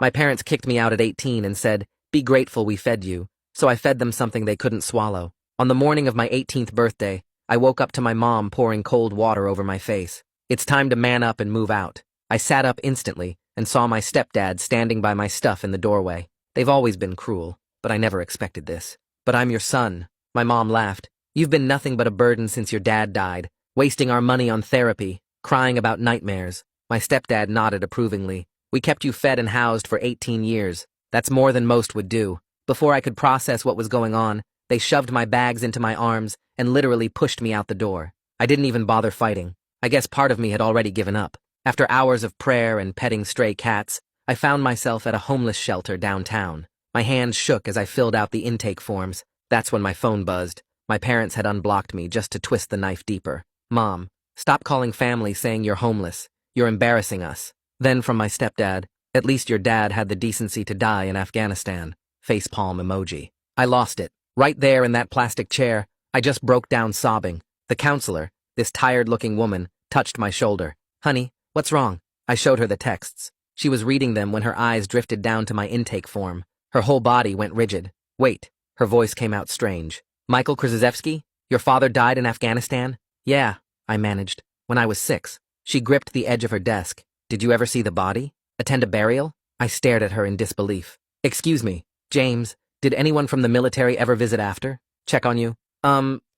My parents kicked me out at 18 and said, "Be grateful we fed you." So I fed them something they couldn't swallow. On the morning of my 18th birthday, I woke up to my mom pouring cold water over my face. It's time to man up and move out. I sat up instantly and saw my stepdad standing by my stuff in the doorway. They've always been cruel, but I never expected this. "But I'm your son." My mom laughed. "You've been nothing but a burden since your dad died, wasting our money on therapy, crying about nightmares." My stepdad nodded approvingly. "We kept you fed and housed for 18 years. That's more than most would do." Before I could process what was going on, they shoved my bags into my arms and literally pushed me out the door. I didn't even bother fighting. I guess part of me had already given up. After hours of prayer and petting stray cats, I found myself at a homeless shelter downtown. My hands shook as I filled out the intake forms. That's when my phone buzzed. My parents had unblocked me just to twist the knife deeper. "Mom, stop calling family saying you're homeless. You're embarrassing us." Then from my stepdad, "At least your dad had the decency to die in Afghanistan." Facepalm emoji. I lost it. Right there in that plastic chair, I just broke down sobbing. The counselor, this tired-looking woman, touched my shoulder. "Honey, what's wrong?" I showed her the texts. She was reading them when her eyes drifted down to my intake form. Her whole body went rigid. "Wait." Her voice came out strange. "Michael Krzyzewski? Your father died in Afghanistan?" "Yeah," I managed. "When I was 6. She gripped the edge of her desk. "Did you ever see the body? Attend a burial?" I stared at her in disbelief. "Excuse me, James, did anyone from the military ever visit after? Check on you?"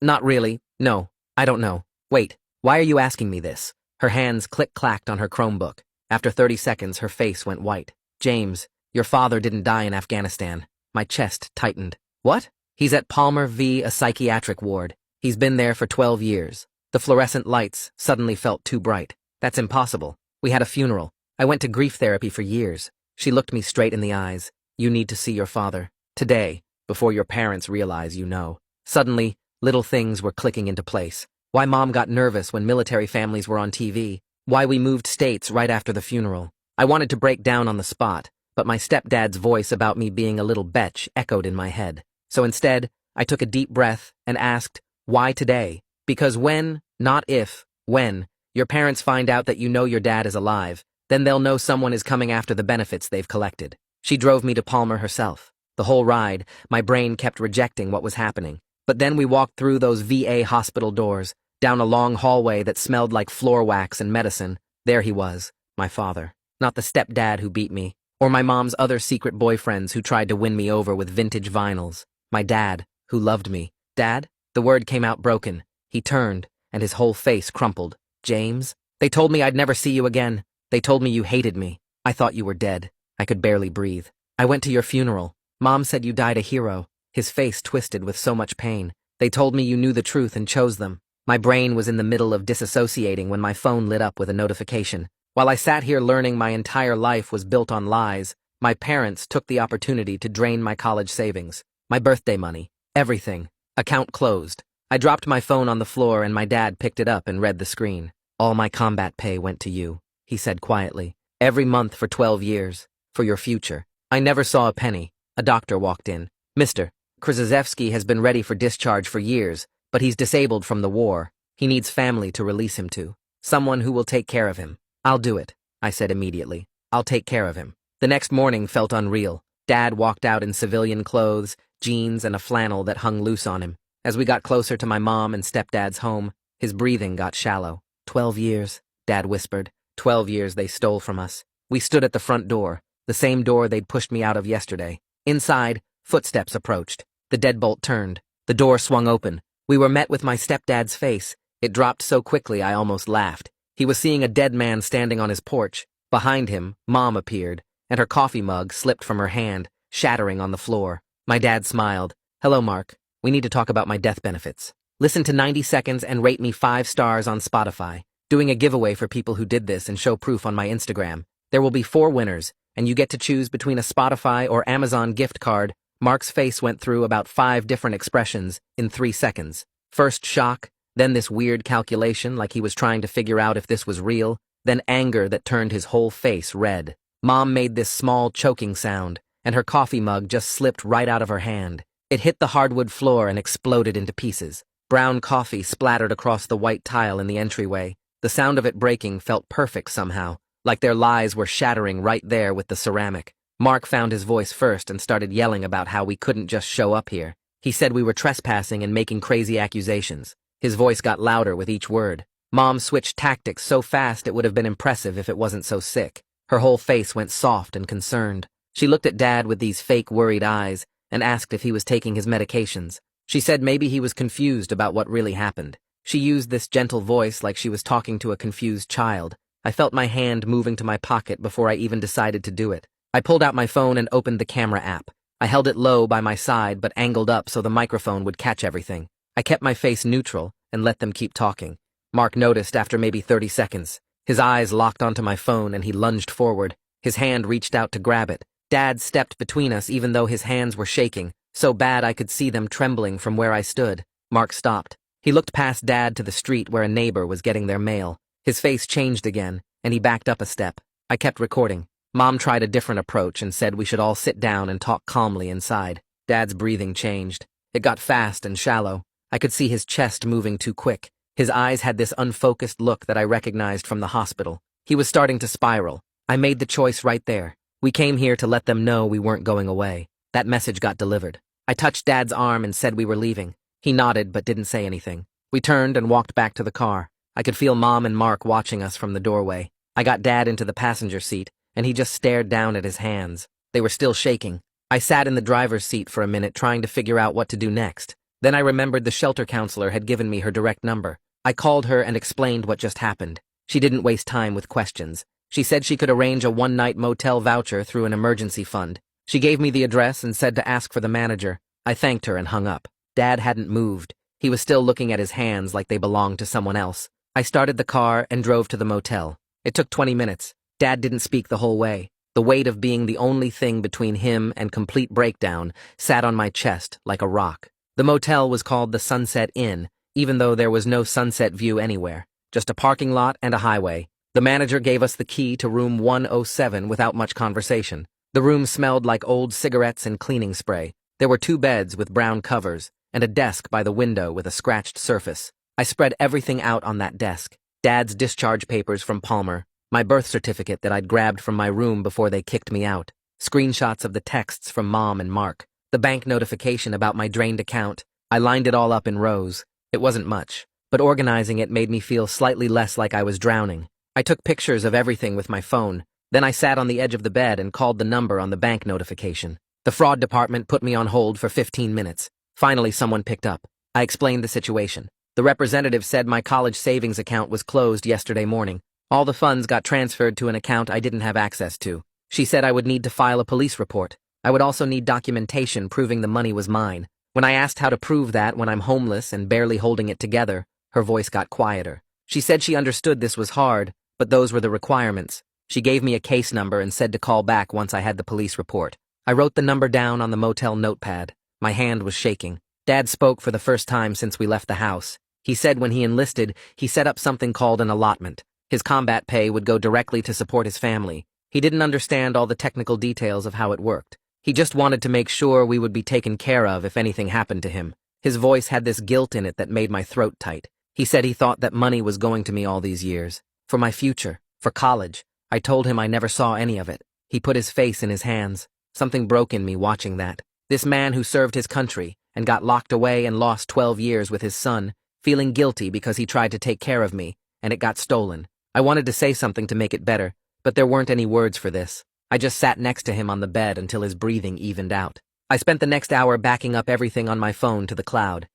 Not really. No, I don't know. Wait, why are you asking me this?" Her hands click-clacked on her Chromebook. After 30 seconds, her face went white. "James, your father didn't die in Afghanistan." My chest tightened. "What?" "He's at Palmer V, a psychiatric ward. He's been there for 12 years. The fluorescent lights suddenly felt too bright. That's impossible. We had a funeral. I went to grief therapy for years." She looked me straight in the eyes. "You need to see your father. Today, before your parents realize you know." Suddenly, little things were clicking into place. Why Mom got nervous when military families were on TV. Why we moved states right after the funeral. I wanted to break down on the spot, but my stepdad's voice about me being a little betch echoed in my head. So instead, I took a deep breath and asked, "Why today?" Because when, not if, when, your parents find out that you know your dad is alive, then they'll know someone is coming after the benefits they've collected. She drove me to Palmer herself. The whole ride, my brain kept rejecting what was happening. But then we walked through those VA hospital doors, down a long hallway that smelled like floor wax and medicine. There he was, my father. Not the stepdad who beat me, or my mom's other secret boyfriends who tried to win me over with vintage vinyls. My dad, who loved me. "Dad?" The word came out broken. He turned, and his whole face crumpled. "James? They told me I'd never see you again. They told me you hated me. I thought you were dead." I could barely breathe. "I went to your funeral. Mom said you died a hero." His face twisted with so much pain. "They told me you knew the truth and chose them." My brain was in the middle of disassociating when my phone lit up with a notification. While I sat here learning my entire life was built on lies, my parents took the opportunity to drain my college savings, my birthday money, everything. Account closed. I dropped my phone on the floor and my dad picked it up and read the screen. "All my combat pay went to you," he said quietly. "Every month for 12 years. For your future." I never saw a penny. A doctor walked in. "Mr. Krzyzewski has been ready for discharge for years, but he's disabled from the war. He needs family to release him to. Someone who will take care of him." "I'll do it," I said immediately. "I'll take care of him." The next morning felt unreal. Dad walked out in civilian clothes, jeans, and a flannel that hung loose on him. As we got closer to my mom and stepdad's home, his breathing got shallow. 12 years, Dad whispered. 12 years they stole from us. We stood at the front door, the same door they'd pushed me out of yesterday. Inside, footsteps approached. The deadbolt turned. The door swung open. We were met with my stepdad's face. It dropped so quickly I almost laughed. He was seeing a dead man standing on his porch. Behind him, Mom appeared, and her coffee mug slipped from her hand, shattering on the floor. My dad smiled. "Hello, Mark. We need to talk about my death benefits. Listen to 90 Seconds and rate me 5 stars on Spotify. Doing a giveaway for people who did this and show proof on my Instagram. There will be 4 winners, and you get to choose between a Spotify or Amazon gift card." Mark's face went through about 5 different expressions in 3 seconds. First shock, then this weird calculation like he was trying to figure out if this was real, then anger that turned his whole face red. Mom made this small choking sound, and her coffee mug just slipped right out of her hand. It hit the hardwood floor and exploded into pieces. Brown coffee splattered across the white tile in the entryway. The sound of it breaking felt perfect somehow, like their lies were shattering right there with the ceramic. Mark found his voice first and started yelling about how we couldn't just show up here. He said we were trespassing and making crazy accusations. His voice got louder with each word. Mom switched tactics so fast it would have been impressive if it wasn't so sick. Her whole face went soft and concerned. She looked at Dad with these fake worried eyes and asked if he was taking his medications. She said maybe he was confused about what really happened. She used this gentle voice like she was talking to a confused child. I felt my hand moving to my pocket before I even decided to do it. I pulled out my phone and opened the camera app. I held it low by my side but angled up so the microphone would catch everything. I kept my face neutral and let them keep talking. Mark noticed after maybe 30 seconds. His eyes locked onto my phone and he lunged forward. His hand reached out to grab it. Dad stepped between us even though his hands were shaking, so bad I could see them trembling from where I stood. Mark stopped. He looked past Dad to the street where a neighbor was getting their mail. His face changed again, and he backed up a step. I kept recording. Mom tried a different approach and said we should all sit down and talk calmly inside. Dad's breathing changed. It got fast and shallow. I could see his chest moving too quick. His eyes had this unfocused look that I recognized from the hospital. He was starting to spiral. I made the choice right there. We came here to let them know we weren't going away. That message got delivered. I touched Dad's arm and said we were leaving. He nodded but didn't say anything. We turned and walked back to the car. I could feel Mom and Mark watching us from the doorway. I got Dad into the passenger seat, and he just stared down at his hands. They were still shaking. I sat in the driver's seat for a minute trying to figure out what to do next. Then I remembered the shelter counselor had given me her direct number. I called her and explained what just happened. She didn't waste time with questions. She said she could arrange a one-night motel voucher through an emergency fund. She gave me the address and said to ask for the manager. I thanked her and hung up. Dad hadn't moved. He was still looking at his hands like they belonged to someone else. I started the car and drove to the motel. It took 20 minutes. Dad didn't speak the whole way. The weight of being the only thing between him and complete breakdown sat on my chest like a rock. The motel was called the Sunset Inn, even though there was no sunset view anywhere. Just a parking lot and a highway. The manager gave us the key to room 107 without much conversation. The room smelled like old cigarettes and cleaning spray. There were 2 beds with brown covers, and a desk by the window with a scratched surface. I spread everything out on that desk. Dad's discharge papers from Palmer, my birth certificate that I'd grabbed from my room before they kicked me out, screenshots of the texts from Mom and Mark, the bank notification about my drained account. I lined it all up in rows. It wasn't much, but organizing it made me feel slightly less like I was drowning. I took pictures of everything with my phone. Then I sat on the edge of the bed and called the number on the bank notification. The fraud department put me on hold for 15 minutes. Finally, someone picked up. I explained the situation. The representative said my college savings account was closed yesterday morning. All the funds got transferred to an account I didn't have access to. She said I would need to file a police report. I would also need documentation proving the money was mine. When I asked how to prove that when I'm homeless and barely holding it together, her voice got quieter. She said she understood this was hard, but those were the requirements. She gave me a case number and said to call back once I had the police report. I wrote the number down on the motel notepad. My hand was shaking. Dad spoke for the first time since we left the house. He said when he enlisted, he set up something called an allotment. His combat pay would go directly to support his family. He didn't understand all the technical details of how it worked. He just wanted to make sure we would be taken care of if anything happened to him. His voice had this guilt in it that made my throat tight. He said he thought that money was going to me all these years. For my future. For college. I told him I never saw any of it. He put his face in his hands. Something broke in me watching that. This man who served his country and got locked away and lost 12 years with his son, feeling guilty because he tried to take care of me, and it got stolen. I wanted to say something to make it better, but there weren't any words for this. I just sat next to him on the bed until his breathing evened out. I spent the next hour backing up everything on my phone to the cloud.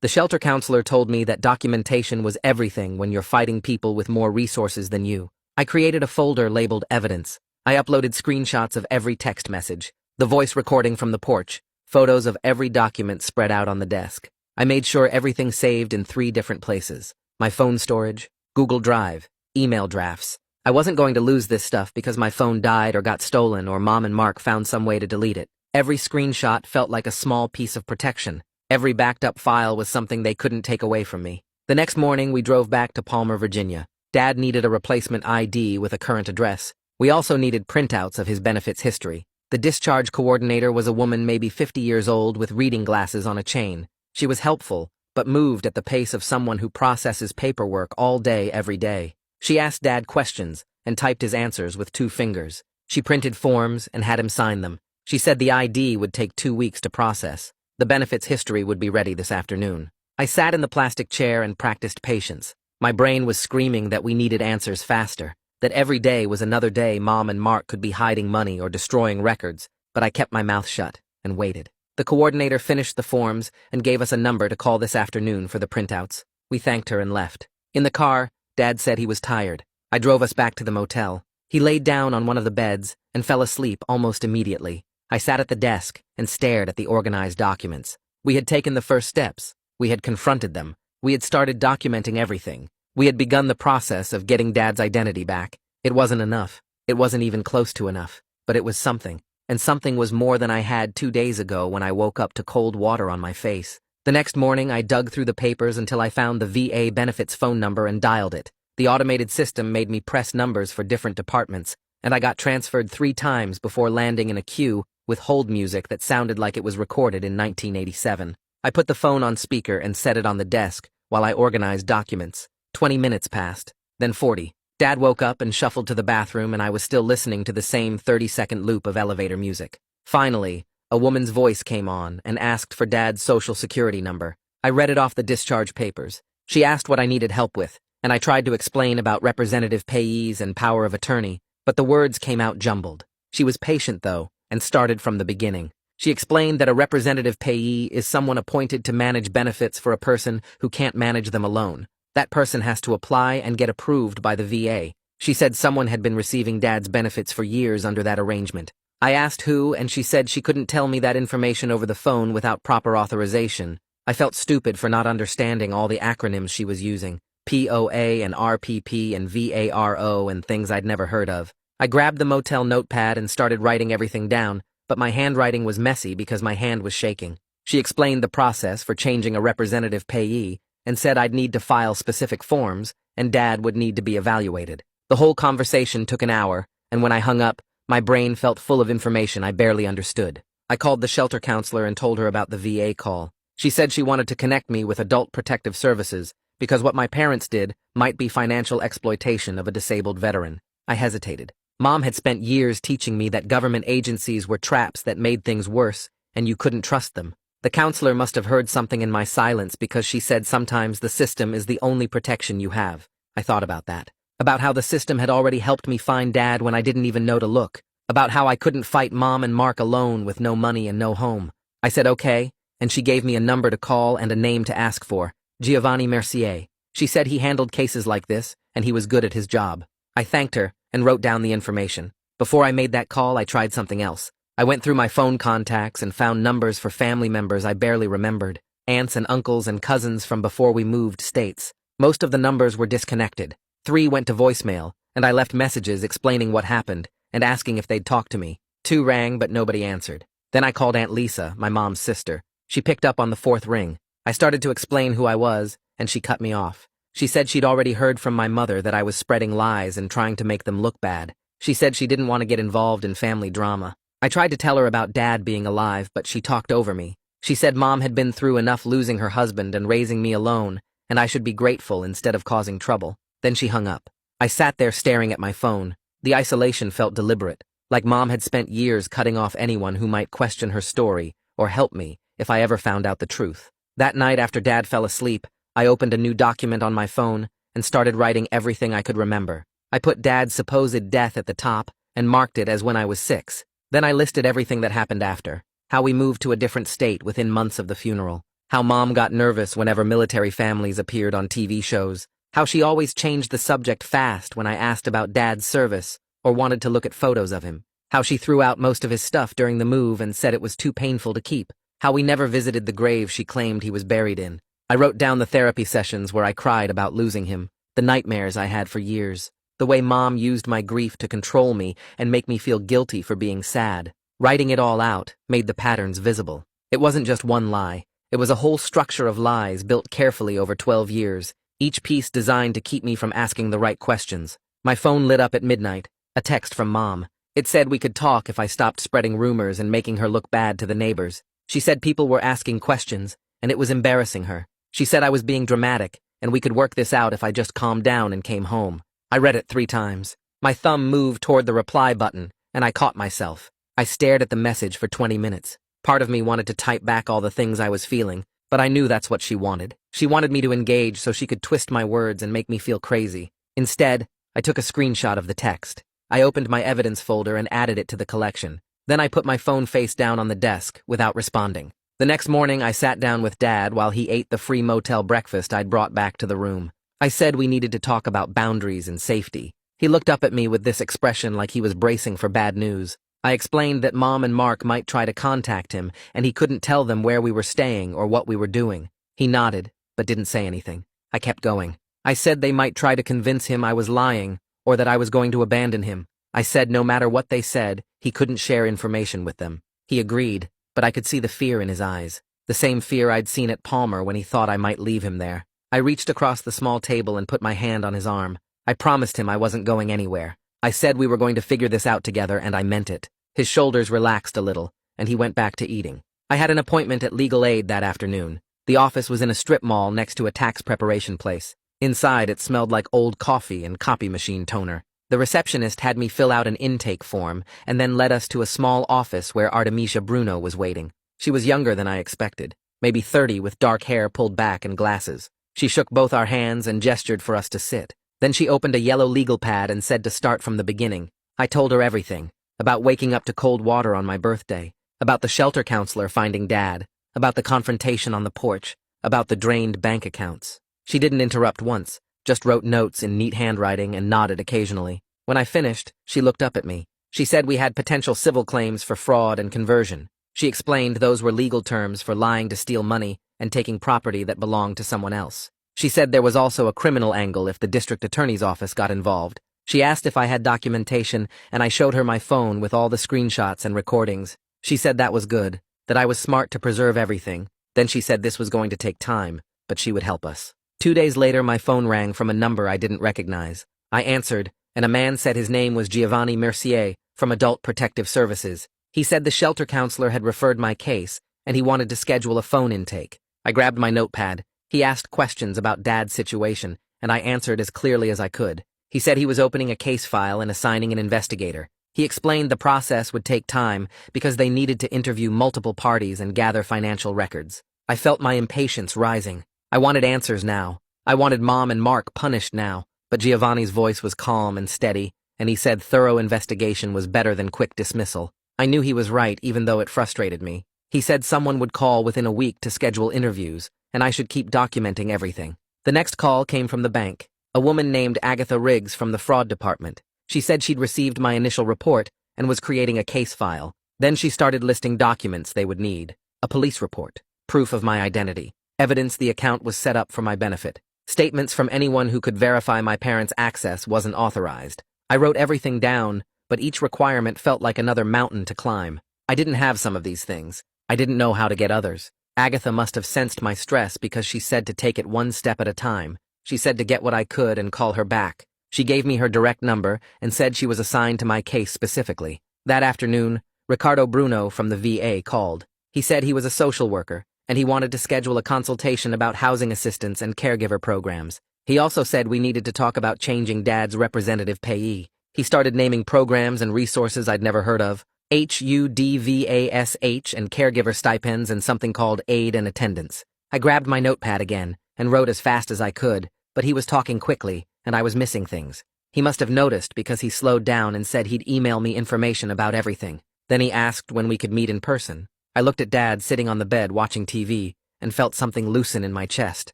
The shelter counselor told me that documentation was everything when you're fighting people with more resources than you. I created a folder labeled Evidence. I uploaded screenshots of every text message, the voice recording from the porch, photos of every document spread out on the desk. I made sure everything saved in 3 different places. My phone storage, Google Drive, email drafts. I wasn't going to lose this stuff because my phone died or got stolen or Mom and Mark found some way to delete it. Every screenshot felt like a small piece of protection. Every backed up file was something they couldn't take away from me. The next morning, we drove back to Palmer, Virginia. Dad needed a replacement ID with a current address. We also needed printouts of his benefits history. The discharge coordinator was a woman maybe 50 years old with reading glasses on a chain. She was helpful, but moved at the pace of someone who processes paperwork all day, every day. She asked Dad questions and typed his answers with 2 fingers. She printed forms and had him sign them. She said the ID would take 2 weeks to process. The benefits history would be ready this afternoon. I sat in the plastic chair and practiced patience. My brain was screaming that we needed answers faster, that every day was another day Mom and Mark could be hiding money or destroying records, but I kept my mouth shut and waited. The coordinator finished the forms and gave us a number to call this afternoon for the printouts. We thanked her and left. In the car, Dad said he was tired. I drove us back to the motel. He laid down on one of the beds and fell asleep almost immediately. I sat at the desk and stared at the organized documents. We had taken the first steps. We had confronted them. We had started documenting everything. We had begun the process of getting Dad's identity back. It wasn't enough. It wasn't even close to enough. But it was something. And something was more than I had 2 days ago when I woke up to cold water on my face. The next morning, I dug through the papers until I found the VA benefits phone number and dialed it. The automated system made me press numbers for different departments, and I got transferred 3 times before landing in a queue with hold music that sounded like it was recorded in 1987. I put the phone on speaker and set it on the desk while I organized documents. 20 minutes passed, then 40. Dad woke up and shuffled to the bathroom, and I was still listening to the same 30-second loop of elevator music. Finally, a woman's voice came on and asked for Dad's social security number. I read it off the discharge papers. She asked what I needed help with, and I tried to explain about representative payees and power of attorney, but the words came out jumbled. She was patient, though, and started from the beginning. She explained that a representative payee is someone appointed to manage benefits for a person who can't manage them alone. That person has to apply and get approved by the VA. She said someone had been receiving Dad's benefits for years under that arrangement. I asked who, and she said she couldn't tell me that information over the phone without proper authorization. I felt stupid for not understanding all the acronyms she was using. POA and RPP and VARO and things I'd never heard of. I grabbed the motel notepad and started writing everything down, but my handwriting was messy because my hand was shaking. She explained the process for changing a representative payee and said I'd need to file specific forms and Dad would need to be evaluated. The whole conversation took an hour, and when I hung up, my brain felt full of information I barely understood. I called the shelter counselor and told her about the VA call. She said she wanted to connect me with Adult Protective Services because what my parents did might be financial exploitation of a disabled veteran. I hesitated. Mom had spent years teaching me that government agencies were traps that made things worse, and you couldn't trust them. The counselor must have heard something in my silence because she said sometimes the system is the only protection you have. I thought about that. About how the system had already helped me find Dad when I didn't even know to look. About how I couldn't fight Mom and Mark alone with no money and no home. I said okay, and she gave me a number to call and a name to ask for. Giovanni Mercier. She said he handled cases like this, and he was good at his job. I thanked her and wrote down the information. Before I made that call, I tried something else. I went through my phone contacts and found numbers for family members I barely remembered. Aunts and uncles and cousins from before we moved states. Most of the numbers were disconnected. 3 went to voicemail, and I left messages explaining what happened and asking if they'd talk to me. 2 rang, but nobody answered. Then I called Aunt Lisa, my mom's sister. She picked up on the 4th ring. I started to explain who I was, and she cut me off. She said she'd already heard from my mother that I was spreading lies and trying to make them look bad. She said she didn't want to get involved in family drama. I tried to tell her about Dad being alive, but she talked over me. She said Mom had been through enough losing her husband and raising me alone, and I should be grateful instead of causing trouble. Then she hung up. I sat there staring at my phone. The isolation felt deliberate, like Mom had spent years cutting off anyone who might question her story or help me if I ever found out the truth. That night after Dad fell asleep, I opened a new document on my phone and started writing everything I could remember. I put Dad's supposed death at the top and marked it as when I was 6. Then I listed everything that happened after. How we moved to a different state within months of the funeral. How Mom got nervous whenever military families appeared on TV shows. How she always changed the subject fast when I asked about Dad's service or wanted to look at photos of him. How she threw out most of his stuff during the move and said it was too painful to keep. How we never visited the grave she claimed he was buried in. I wrote down the therapy sessions where I cried about losing him. The nightmares I had for years. The way Mom used my grief to control me and make me feel guilty for being sad. Writing it all out made the patterns visible. It wasn't just one lie. It was a whole structure of lies built carefully over 12 years, each piece designed to keep me from asking the right questions. My phone lit up at midnight, a text from Mom. It said we could talk if I stopped spreading rumors and making her look bad to the neighbors. She said people were asking questions, and it was embarrassing her. She said I was being dramatic, and we could work this out if I just calmed down and came home. I read it 3 times. My thumb moved toward the reply button, and I caught myself. I stared at the message for 20 minutes. Part of me wanted to type back all the things I was feeling, but I knew that's what she wanted. She wanted me to engage so she could twist my words and make me feel crazy. Instead, I took a screenshot of the text. I opened my evidence folder and added it to the collection. Then I put my phone face down on the desk without responding. The next morning, I sat down with Dad while he ate the free motel breakfast I'd brought back to the room. I said we needed to talk about boundaries and safety. He looked up at me with this expression like he was bracing for bad news. I explained that Mom and Mark might try to contact him, and he couldn't tell them where we were staying or what we were doing. He nodded, but didn't say anything. I kept going. I said they might try to convince him I was lying, or that I was going to abandon him. I said no matter what they said, he couldn't share information with them. He agreed, but I could see the fear in his eyes. The same fear I'd seen at Palmer when he thought I might leave him there. I reached across the small table and put my hand on his arm. I promised him I wasn't going anywhere. I said we were going to figure this out together, and I meant it. His shoulders relaxed a little, and he went back to eating. I had an appointment at Legal Aid that afternoon. The office was in a strip mall next to a tax preparation place. Inside, it smelled like old coffee and copy machine toner. The receptionist had me fill out an intake form and then led us to a small office where Artemisia Bruno was waiting. She was younger than I expected, maybe 30 with dark hair pulled back and glasses. She shook both our hands and gestured for us to sit. Then she opened a yellow legal pad and said to start from the beginning. I told her everything, about waking up to cold water on my birthday, about the shelter counselor finding Dad, about the confrontation on the porch, about the drained bank accounts. She didn't interrupt once, just wrote notes in neat handwriting and nodded occasionally. When I finished, she looked up at me. She said we had potential civil claims for fraud and conversion. She explained those were legal terms for lying to steal money and taking property that belonged to someone else. She said there was also a criminal angle if the district attorney's office got involved. She asked if I had documentation, and I showed her my phone with all the screenshots and recordings. She said that was good, that I was smart to preserve everything. Then she said this was going to take time, but she would help us. 2 days later, my phone rang from a number I didn't recognize. I answered, and a man said his name was Giovanni Mercier from Adult Protective Services. He said the shelter counselor had referred my case, and he wanted to schedule a phone intake. I grabbed my notepad. He asked questions about Dad's situation, and I answered as clearly as I could. He said he was opening a case file and assigning an investigator. He explained the process would take time because they needed to interview multiple parties and gather financial records. I felt my impatience rising. I wanted answers now. I wanted Mom and Mark punished now, but Giovanni's voice was calm and steady, and he said thorough investigation was better than quick dismissal. I knew he was right, even though it frustrated me. He said someone would call within a week to schedule interviews, and I should keep documenting everything. The next call came from the bank. A woman named Agatha Riggs from the fraud department. She said she'd received my initial report and was creating a case file. Then she started listing documents they would need. A police report, proof of my identity, evidence the account was set up for my benefit, statements from anyone who could verify my parents' access wasn't authorized. I wrote everything down, but each requirement felt like another mountain to climb. I didn't have some of these things. I didn't know how to get others. Agatha must have sensed my stress because she said to take it one step at a time. She said to get what I could and call her back. She gave me her direct number and said she was assigned to my case specifically. That afternoon, Ricardo Bruno from the VA called. He said he was a social worker, and he wanted to schedule a consultation about housing assistance and caregiver programs. He also said we needed to talk about changing Dad's representative payee. He started naming programs and resources I'd never heard of. HUDVASH and caregiver stipends and something called aid and attendance. I grabbed my notepad again and wrote as fast as I could, but he was talking quickly, and I was missing things. He must have noticed because he slowed down and said he'd email me information about everything. Then he asked when we could meet in person. I looked at Dad sitting on the bed watching TV and felt something loosen in my chest.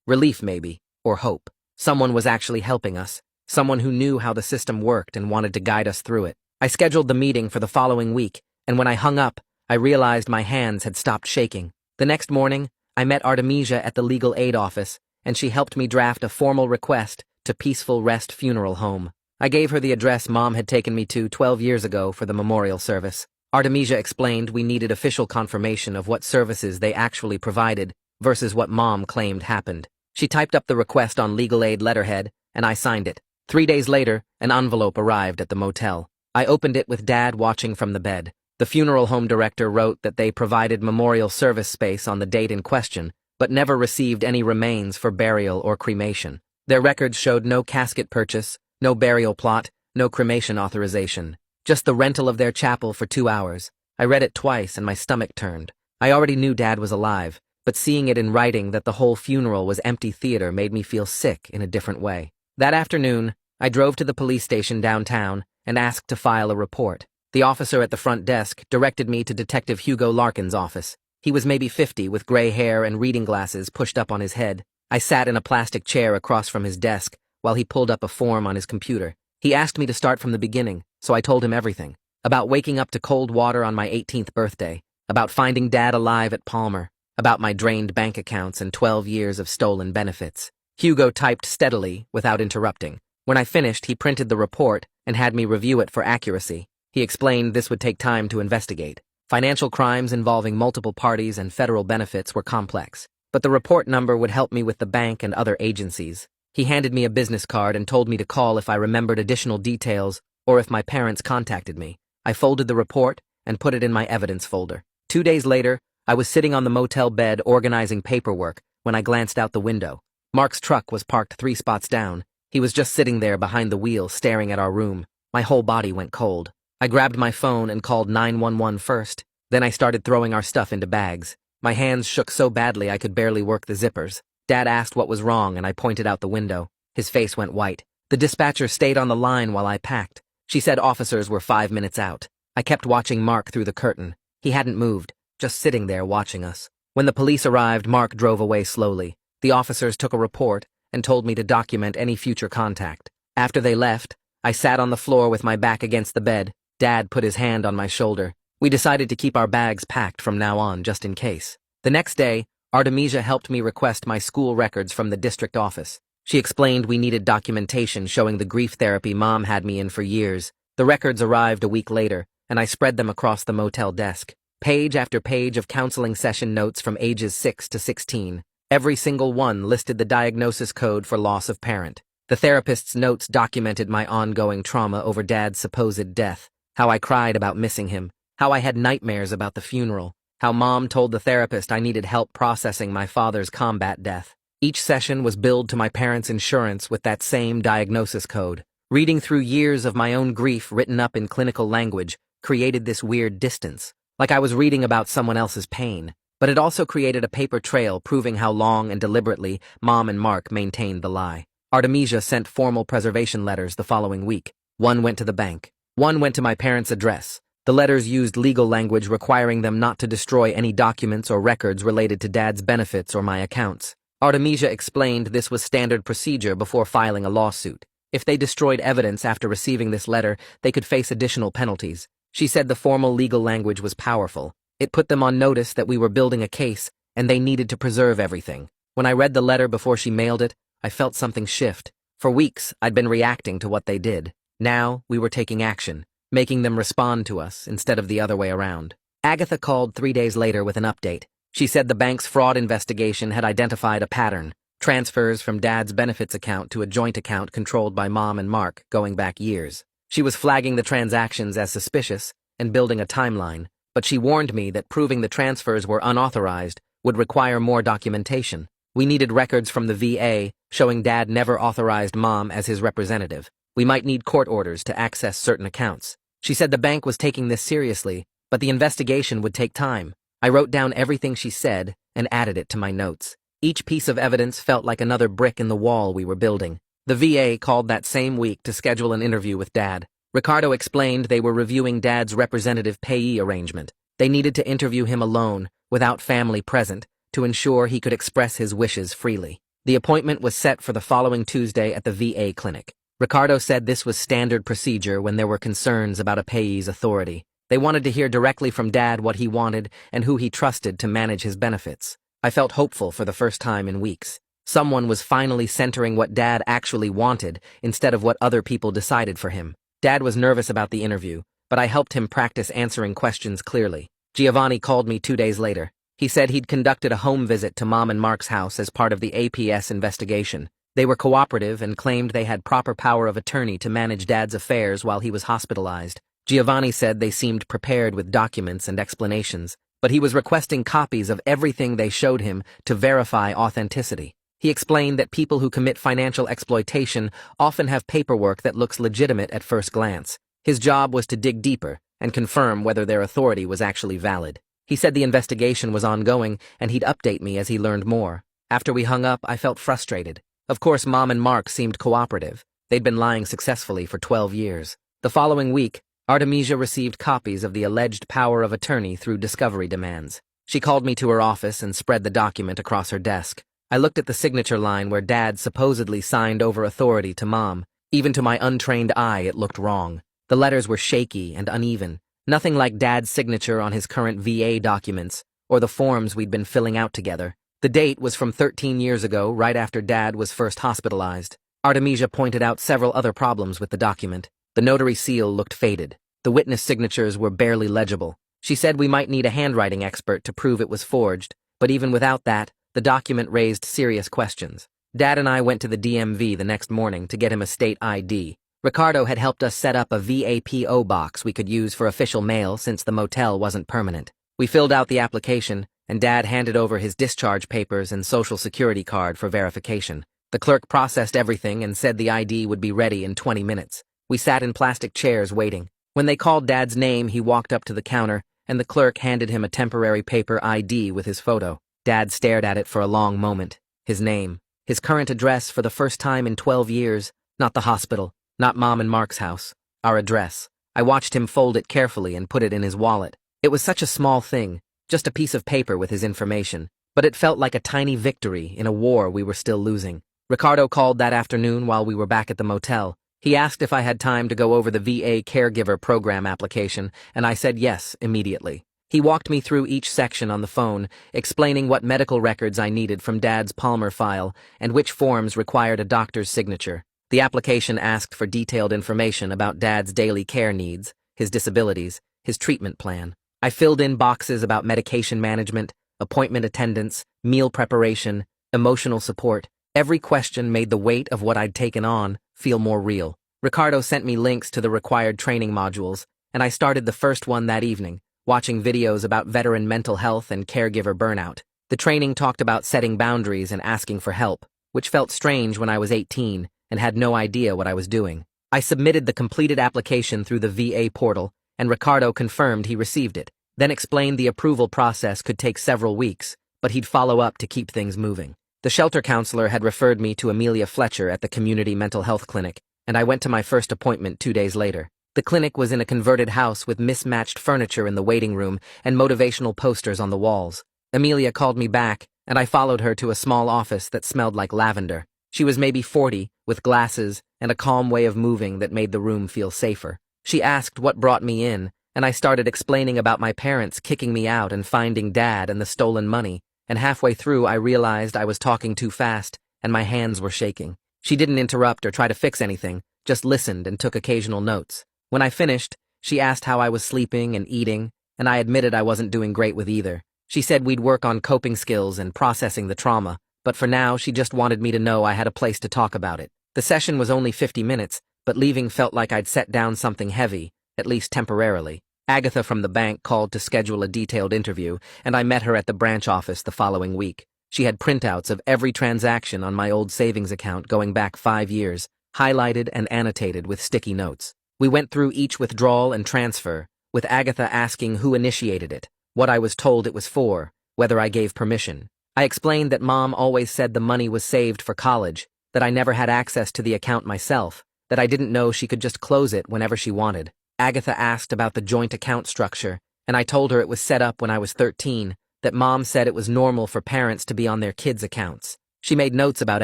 Relief, maybe, or hope. Someone was actually helping us. Someone who knew how the system worked and wanted to guide us through it. I scheduled the meeting for the following week, and when I hung up, I realized my hands had stopped shaking. The next morning, I met Artemisia at the legal aid office, and she helped me draft a formal request to Peaceful Rest Funeral Home. I gave her the address Mom had taken me to 12 years ago for the memorial service. Artemisia explained we needed official confirmation of what services they actually provided versus what Mom claimed happened. She typed up the request on legal aid letterhead, and I signed it. 3 days later, an envelope arrived at the motel. I opened it with Dad watching from the bed. The funeral home director wrote that they provided memorial service space on the date in question, but never received any remains for burial or cremation. Their records showed no casket purchase, no burial plot, no cremation authorization. Just the rental of their chapel for 2 hours. I read it twice and my stomach turned. I already knew Dad was alive, but seeing it in writing that the whole funeral was empty theater made me feel sick in a different way. That afternoon, I drove to the police station downtown and asked to file a report. The officer at the front desk directed me to Detective Hugo Larkin's office. He was maybe 50 with gray hair and reading glasses pushed up on his head. I sat in a plastic chair across from his desk while he pulled up a form on his computer. He asked me to start from the beginning, so I told him everything. About waking up to cold water on my 18th birthday, about finding Dad alive at Palmer, about my drained bank accounts and 12 years of stolen benefits. Hugo typed steadily, without interrupting. When I finished, he printed the report and had me review it for accuracy. He explained this would take time to investigate. Financial crimes involving multiple parties and federal benefits were complex, but the report number would help me with the bank and other agencies. He handed me a business card and told me to call if I remembered additional details or if my parents contacted me. I folded the report and put it in my evidence folder. 2 days later, I was sitting on the motel bed organizing paperwork when I glanced out the window. Mark's truck was parked 3 spots down. He was just sitting there behind the wheel staring at our room. My whole body went cold. I grabbed my phone and called 911 first. Then I started throwing our stuff into bags. My hands shook so badly I could barely work the zippers. Dad asked what was wrong and I pointed out the window. His face went white. The dispatcher stayed on the line while I packed. She said officers were 5 minutes out. I kept watching Mark through the curtain. He hadn't moved, just sitting there watching us. When the police arrived, Mark drove away slowly. The officers took a report and told me to document any future contact. After they left, I sat on the floor with my back against the bed. Dad put his hand on my shoulder. We decided to keep our bags packed from now on, just in case. The next day, Artemisia helped me request my school records from the district office. She explained we needed documentation showing the grief therapy Mom had me in for years. The records arrived a week later, and I spread them across the motel desk. Page after page of counseling session notes from ages 6 to 16. Every single one listed the diagnosis code for loss of parent. The therapist's notes documented my ongoing trauma over Dad's supposed death, how I cried about missing him, how I had nightmares about the funeral, how Mom told the therapist I needed help processing my father's combat death. Each session was billed to my parents' insurance with that same diagnosis code. Reading through years of my own grief written up in clinical language created this weird distance, like I was reading about someone else's pain. But it also created a paper trail proving how long and deliberately Mom and Mark maintained the lie. Artemisia sent formal preservation letters the following week. One went to the bank. One went to my parents' address. The letters used legal language requiring them not to destroy any documents or records related to Dad's benefits or my accounts. Artemisia explained this was standard procedure before filing a lawsuit. If they destroyed evidence after receiving this letter, they could face additional penalties. She said the formal legal language was powerful. It put them on notice that we were building a case, and they needed to preserve everything. When I read the letter before she mailed it, I felt something shift. For weeks, I'd been reacting to what they did. Now, we were taking action, making them respond to us instead of the other way around. Agatha called 3 days later with an update. She said the bank's fraud investigation had identified a pattern, transfers from Dad's benefits account to a joint account controlled by Mom and Mark going back years. She was flagging the transactions as suspicious and building a timeline, but she warned me that proving the transfers were unauthorized would require more documentation. We needed records from the VA showing Dad never authorized Mom as his representative. We might need court orders to access certain accounts. She said the bank was taking this seriously, but the investigation would take time. I wrote down everything she said and added it to my notes. Each piece of evidence felt like another brick in the wall we were building. The VA called that same week to schedule an interview with Dad. Ricardo explained they were reviewing Dad's representative payee arrangement. They needed to interview him alone, without family present, to ensure he could express his wishes freely. The appointment was set for the following Tuesday at the VA clinic. Ricardo said this was standard procedure when there were concerns about a payee's authority. They wanted to hear directly from Dad what he wanted and who he trusted to manage his benefits. I felt hopeful for the first time in weeks. Someone was finally centering what Dad actually wanted instead of what other people decided for him. Dad was nervous about the interview, but I helped him practice answering questions clearly. Giovanni called me 2 days later. He said he'd conducted a home visit to Mom and Mark's house as part of the APS investigation. They were cooperative and claimed they had proper power of attorney to manage Dad's affairs while he was hospitalized. Giovanni said they seemed prepared with documents and explanations, but he was requesting copies of everything they showed him to verify authenticity. He explained that people who commit financial exploitation often have paperwork that looks legitimate at first glance. His job was to dig deeper and confirm whether their authority was actually valid. He said the investigation was ongoing and he'd update me as he learned more. After we hung up, I felt frustrated. Of course, Mom and Mark seemed cooperative. They'd been lying successfully for 12 years. The following week, Artemisia received copies of the alleged power of attorney through discovery demands. She called me to her office and spread the document across her desk. I looked at the signature line where Dad supposedly signed over authority to Mom. Even to my untrained eye, it looked wrong. The letters were shaky and uneven, nothing like Dad's signature on his current VA documents or the forms we'd been filling out together. The date was from 13 years ago, right after Dad was first hospitalized. Artemisia pointed out several other problems with the document. The notary seal looked faded. The witness signatures were barely legible. She said we might need a handwriting expert to prove it was forged, but even without that, the document raised serious questions. Dad and I went to the DMV the next morning to get him a state ID. Ricardo had helped us set up a VAPO box we could use for official mail since the motel wasn't permanent. We filled out the application, and Dad handed over his discharge papers and social security card for verification. The clerk processed everything and said the ID would be ready in 20 minutes. We sat in plastic chairs waiting. When they called Dad's name, he walked up to the counter, and the clerk handed him a temporary paper ID with his photo. Dad stared at it for a long moment. His name, his current address for the first time in 12 years, not the hospital, not Mom and Mark's house, our address. I watched him fold it carefully and put it in his wallet. It was such a small thing, just a piece of paper with his information, but it felt like a tiny victory in a war we were still losing. Ricardo called that afternoon while we were back at the motel. He asked if I had time to go over the VA caregiver program application, and I said yes immediately. He walked me through each section on the phone, explaining what medical records I needed from Dad's Palmer file and which forms required a doctor's signature. The application asked for detailed information about Dad's daily care needs, his disabilities, his treatment plan. I filled in boxes about medication management, appointment attendance, meal preparation, emotional support. Every question made the weight of what I'd taken on feel more real. Ricardo sent me links to the required training modules, and I started the first one that evening, watching videos about veteran mental health and caregiver burnout. The training talked about setting boundaries and asking for help, which felt strange when I was 18 and had no idea what I was doing. I submitted the completed application through the VA portal, and Ricardo confirmed he received it, then explained the approval process could take several weeks, but he'd follow up to keep things moving. The shelter counselor had referred me to Amelia Fletcher at the community mental health clinic, and I went to my first appointment 2 days later. The clinic was in a converted house with mismatched furniture in the waiting room and motivational posters on the walls. Amelia called me back, and I followed her to a small office that smelled like lavender. She was maybe 40, with glasses and a calm way of moving that made the room feel safer. She asked what brought me in, and I started explaining about my parents kicking me out and finding Dad and the stolen money, and halfway through I realized I was talking too fast and my hands were shaking. She didn't interrupt or try to fix anything, just listened and took occasional notes. When I finished, she asked how I was sleeping and eating, and I admitted I wasn't doing great with either. She said we'd work on coping skills and processing the trauma, but for now she just wanted me to know I had a place to talk about it. The session was only 50 minutes, but leaving felt like I'd set down something heavy, at least temporarily. Agatha from the bank called to schedule a detailed interview, and I met her at the branch office the following week. She had printouts of every transaction on my old savings account going back 5 years, highlighted and annotated with sticky notes. We went through each withdrawal and transfer, with Agatha asking who initiated it, what I was told it was for, whether I gave permission. I explained that Mom always said the money was saved for college, that I never had access to the account myself, that I didn't know she could just close it whenever she wanted. Agatha asked about the joint account structure, and I told her it was set up when I was 13, that Mom said it was normal for parents to be on their kids' accounts. She made notes about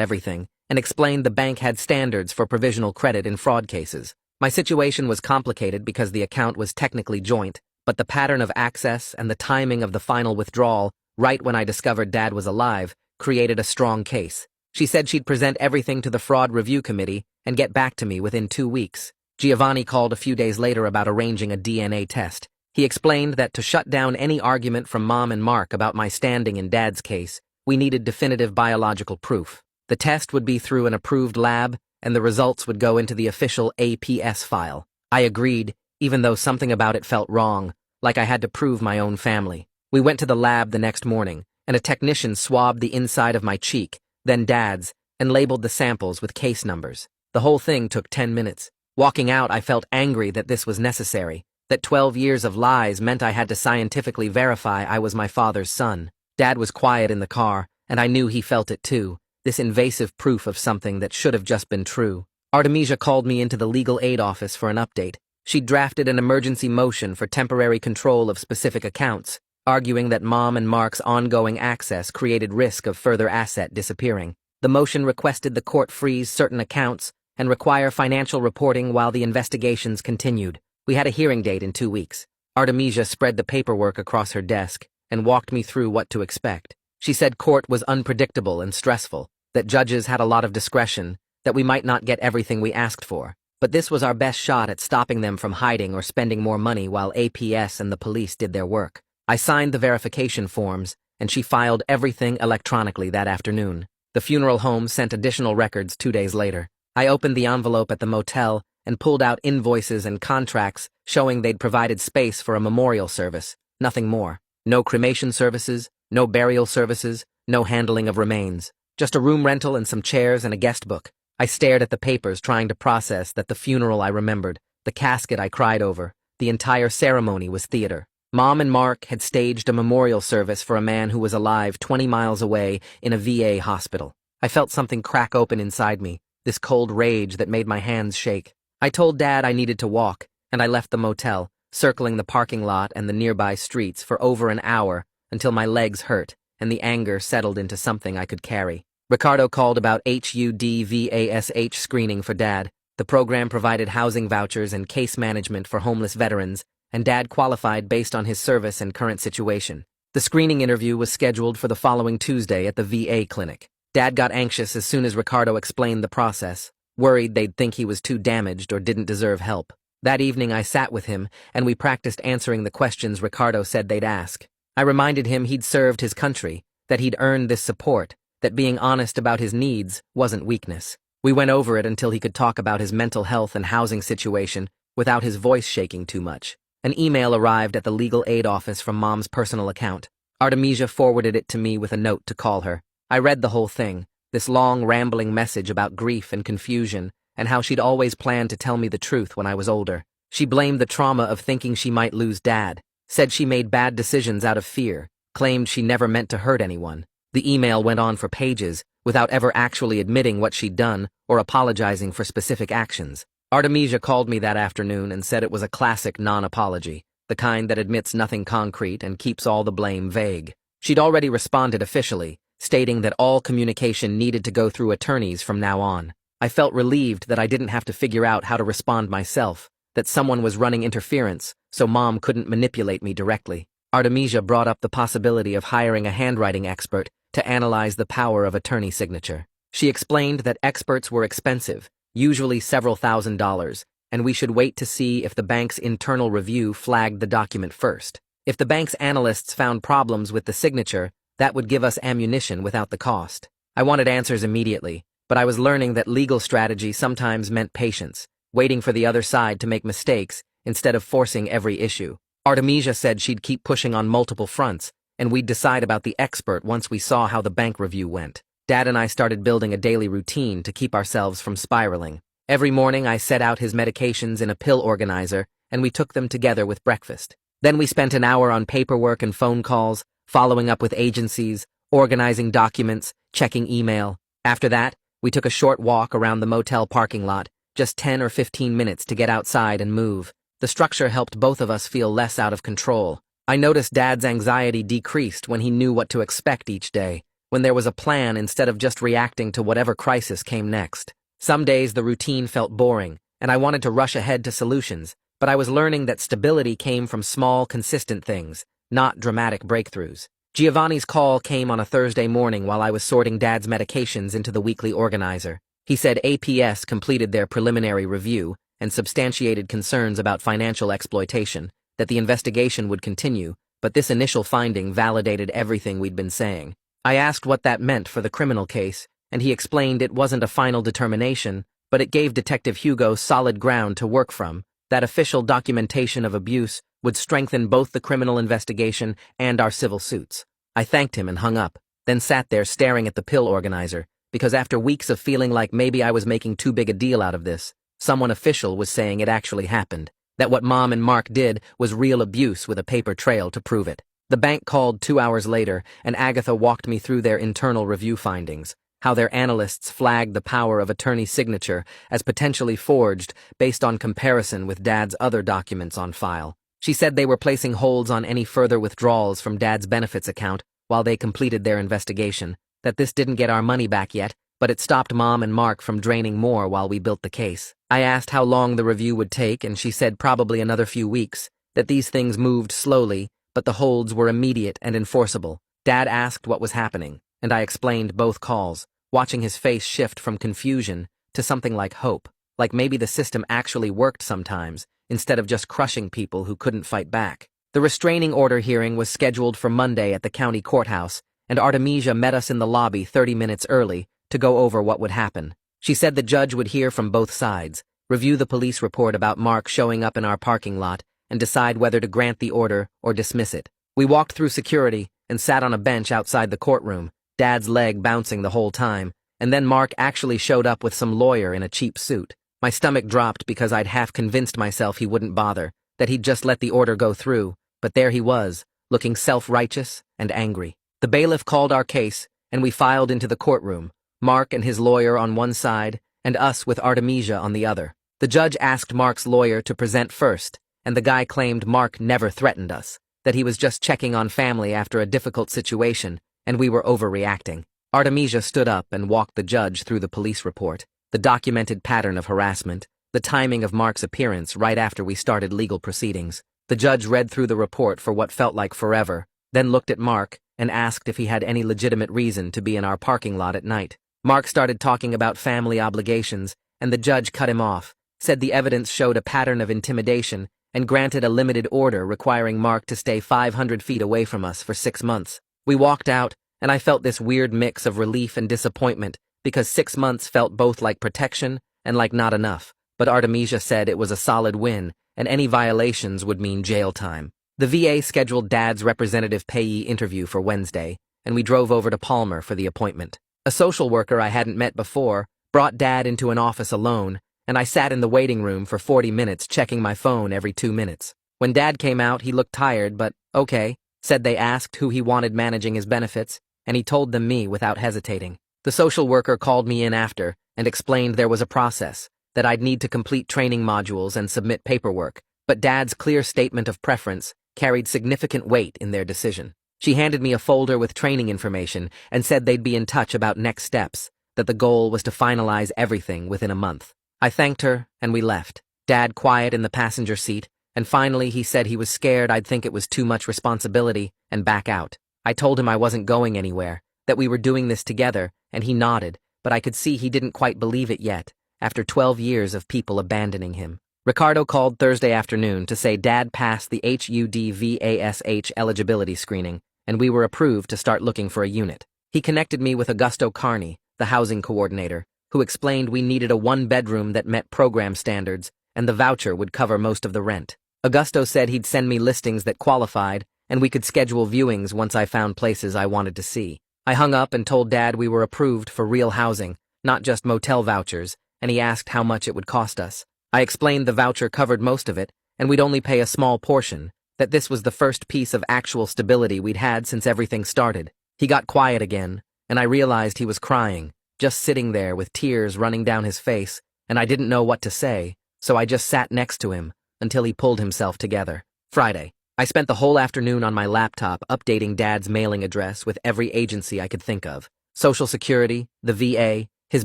everything, and explained the bank had standards for provisional credit in fraud cases. My situation was complicated because the account was technically joint, but the pattern of access and the timing of the final withdrawal, right when I discovered Dad was alive, created a strong case. She said she'd present everything to the fraud review committee and get back to me within 2 weeks. Giovanni called a few days later about arranging a DNA test. He explained that to shut down any argument from Mom and Mark about my standing in Dad's case, we needed definitive biological proof. The test would be through an approved lab, and the results would go into the official APS file. I agreed, even though something about it felt wrong, like I had to prove my own family. We went to the lab the next morning, and a technician swabbed the inside of my cheek, then Dad's, and labeled the samples with case numbers. The whole thing took 10 minutes. Walking out, I felt angry that this was necessary, that 12 years of lies meant I had to scientifically verify I was my father's son. Dad was quiet in the car, and I knew he felt it too, this invasive proof of something that should have just been true. Artemisia called me into the legal aid office for an update. She'd drafted an emergency motion for temporary control of specific accounts, arguing that Mom and Mark's ongoing access created risk of further asset disappearing. The motion requested the court freeze certain accounts and require financial reporting while the investigations continued. We had a hearing date in 2 weeks. Artemisia spread the paperwork across her desk and walked me through what to expect. She said court was unpredictable and stressful, that judges had a lot of discretion, that we might not get everything we asked for. But this was our best shot at stopping them from hiding or spending more money while APS and the police did their work. I signed the verification forms, and she filed everything electronically that afternoon. The funeral home sent additional records 2 days later. I opened the envelope at the motel and pulled out invoices and contracts showing they'd provided space for a memorial service. Nothing more. No cremation services, no burial services, no handling of remains. Just a room rental and some chairs and a guest book. I stared at the papers, trying to process that the funeral I remembered, the casket I cried over, the entire ceremony was theater. Mom and Mark had staged a memorial service for a man who was alive 20 miles away in a VA hospital. I felt something crack open inside me, this cold rage that made my hands shake. I told Dad I needed to walk, and I left the motel, circling the parking lot and the nearby streets for over an hour until my legs hurt and the anger settled into something I could carry. Ricardo called about HUDVASH screening for Dad. The program provided housing vouchers and case management for homeless veterans, and Dad qualified based on his service and current situation. The screening interview was scheduled for the following Tuesday at the VA clinic. Dad got anxious as soon as Ricardo explained the process, worried they'd think he was too damaged or didn't deserve help. That evening I sat with him, and we practiced answering the questions Ricardo said they'd ask. I reminded him he'd served his country, that he'd earned this support, that being honest about his needs wasn't weakness. We went over it until he could talk about his mental health and housing situation without his voice shaking too much. An email arrived at the legal aid office from Mom's personal account. Artemisia forwarded it to me with a note to call her. I read the whole thing, this long, rambling message about grief and confusion, and how she'd always planned to tell me the truth when I was older. She blamed the trauma of thinking she might lose Dad, said she made bad decisions out of fear, claimed she never meant to hurt anyone. The email went on for pages, without ever actually admitting what she'd done or apologizing for specific actions. Artemisia called me that afternoon and said it was a classic non-apology, the kind that admits nothing concrete and keeps all the blame vague. She'd already responded officially, stating that all communication needed to go through attorneys from now on. I felt relieved that I didn't have to figure out how to respond myself, that someone was running interference, so Mom couldn't manipulate me directly. Artemisia brought up the possibility of hiring a handwriting expert to analyze the power of attorney signature. She explained that experts were expensive, usually several $1,000s, and we should wait to see if the bank's internal review flagged the document first. If the bank's analysts found problems with the signature, that would give us ammunition without the cost. I wanted answers immediately, but I was learning that legal strategy sometimes meant patience, waiting for the other side to make mistakes instead of forcing every issue. Artemisia said she'd keep pushing on multiple fronts, and we'd decide about the expert once we saw how the bank review went. Dad and I started building a daily routine to keep ourselves from spiraling. Every morning I set out his medications in a pill organizer, and we took them together with breakfast. Then we spent an hour on paperwork and phone calls, following up with agencies, organizing documents, checking email. After that, we took a short walk around the motel parking lot, just 10 or 15 minutes to get outside and move. The structure helped both of us feel less out of control. I noticed Dad's anxiety decreased when he knew what to expect each day, when there was a plan instead of just reacting to whatever crisis came next. Some days the routine felt boring, and I wanted to rush ahead to solutions, but I was learning that stability came from small, consistent things, not dramatic breakthroughs. Giovanni's call came on a Thursday morning while I was sorting Dad's medications into the weekly organizer. He said APS completed their preliminary review and substantiated concerns about financial exploitation, that the investigation would continue, but this initial finding validated everything we'd been saying. I asked what that meant for the criminal case, and he explained it wasn't a final determination, but it gave Detective Hugo solid ground to work from, that official documentation of abuse would strengthen both the criminal investigation and our civil suits. I thanked him and hung up, then sat there staring at the pill organizer, because after weeks of feeling like maybe I was making too big a deal out of this, Someone official was saying it actually happened, that what Mom and Mark did was real abuse with a paper trail to prove it. The bank called 2 hours later, and Agatha walked me through their internal review findings, how their analysts flagged the power of attorney's signature as potentially forged based on comparison with Dad's other documents on file. She said they were placing holds on any further withdrawals from Dad's benefits account while they completed their investigation, that this didn't get our money back yet, but it stopped Mom and Mark from draining more while we built the case. I asked how long the review would take, and she said probably another few weeks, that these things moved slowly, but the holds were immediate and enforceable. Dad asked what was happening, and I explained both calls, watching his face shift from confusion to something like hope, like maybe the system actually worked sometimes, instead of just crushing people who couldn't fight back. The restraining order hearing was scheduled for Monday at the county courthouse, and Artemisia met us in the lobby 30 minutes early to go over what would happen. She said the judge would hear from both sides, review the police report about Mark showing up in our parking lot, and decide whether to grant the order or dismiss it. We walked through security and sat on a bench outside the courtroom, Dad's leg bouncing the whole time, and then Mark actually showed up with some lawyer in a cheap suit. My stomach dropped because I'd half convinced myself he wouldn't bother, that he'd just let the order go through, but there he was, looking self-righteous and angry. The bailiff called our case, and we filed into the courtroom, Mark and his lawyer on one side, and us with Artemisia on the other. The judge asked Mark's lawyer to present first, and the guy claimed Mark never threatened us, that he was just checking on family after a difficult situation, and we were overreacting. Artemisia stood up and walked the judge through the police report, the documented pattern of harassment, the timing of Mark's appearance right after we started legal proceedings. The judge read through the report for what felt like forever, then looked at Mark and asked if he had any legitimate reason to be in our parking lot at night. Mark started talking about family obligations, and the judge cut him off, said the evidence showed a pattern of intimidation, and granted a limited order requiring Mark to stay 500 feet away from us for 6 months. We walked out, and I felt this weird mix of relief and disappointment, because 6 months felt both like protection and like not enough, but Artemisia said it was a solid win, and any violations would mean jail time. The VA scheduled Dad's representative payee interview for Wednesday, and we drove over to Palmer for the appointment. A social worker I hadn't met before brought Dad into an office alone, and I sat in the waiting room for 40 minutes checking my phone every 2 minutes. When Dad came out, he looked tired, but okay, said they asked who he wanted managing his benefits, and he told them me without hesitating. The social worker called me in after and explained there was a process, that I'd need to complete training modules and submit paperwork, but Dad's clear statement of preference carried significant weight in their decision. She handed me a folder with training information and said they'd be in touch about next steps, that the goal was to finalize everything within a month. I thanked her, and we left, Dad quiet in the passenger seat, and finally he said he was scared I'd think it was too much responsibility and back out. I told him I wasn't going anywhere, that we were doing this together, and he nodded, but I could see he didn't quite believe it yet, after 12 years of people abandoning him. Ricardo called Thursday afternoon to say Dad passed the HUD-VASH eligibility screening, and we were approved to start looking for a unit. He connected me with Augusto Carney, the housing coordinator, who explained we needed a 1-bedroom that met program standards, and the voucher would cover most of the rent. Augusto said he'd send me listings that qualified, and we could schedule viewings once I found places I wanted to see. I hung up and told Dad we were approved for real housing, not just motel vouchers, and he asked how much it would cost us. I explained the voucher covered most of it, and we'd only pay a small portion, that this was the first piece of actual stability we'd had since everything started. He got quiet again, and I realized he was crying, just sitting there with tears running down his face, and I didn't know what to say, so I just sat next to him until he pulled himself together. Friday. I spent the whole afternoon on my laptop updating Dad's mailing address with every agency I could think of. Social Security, the VA, his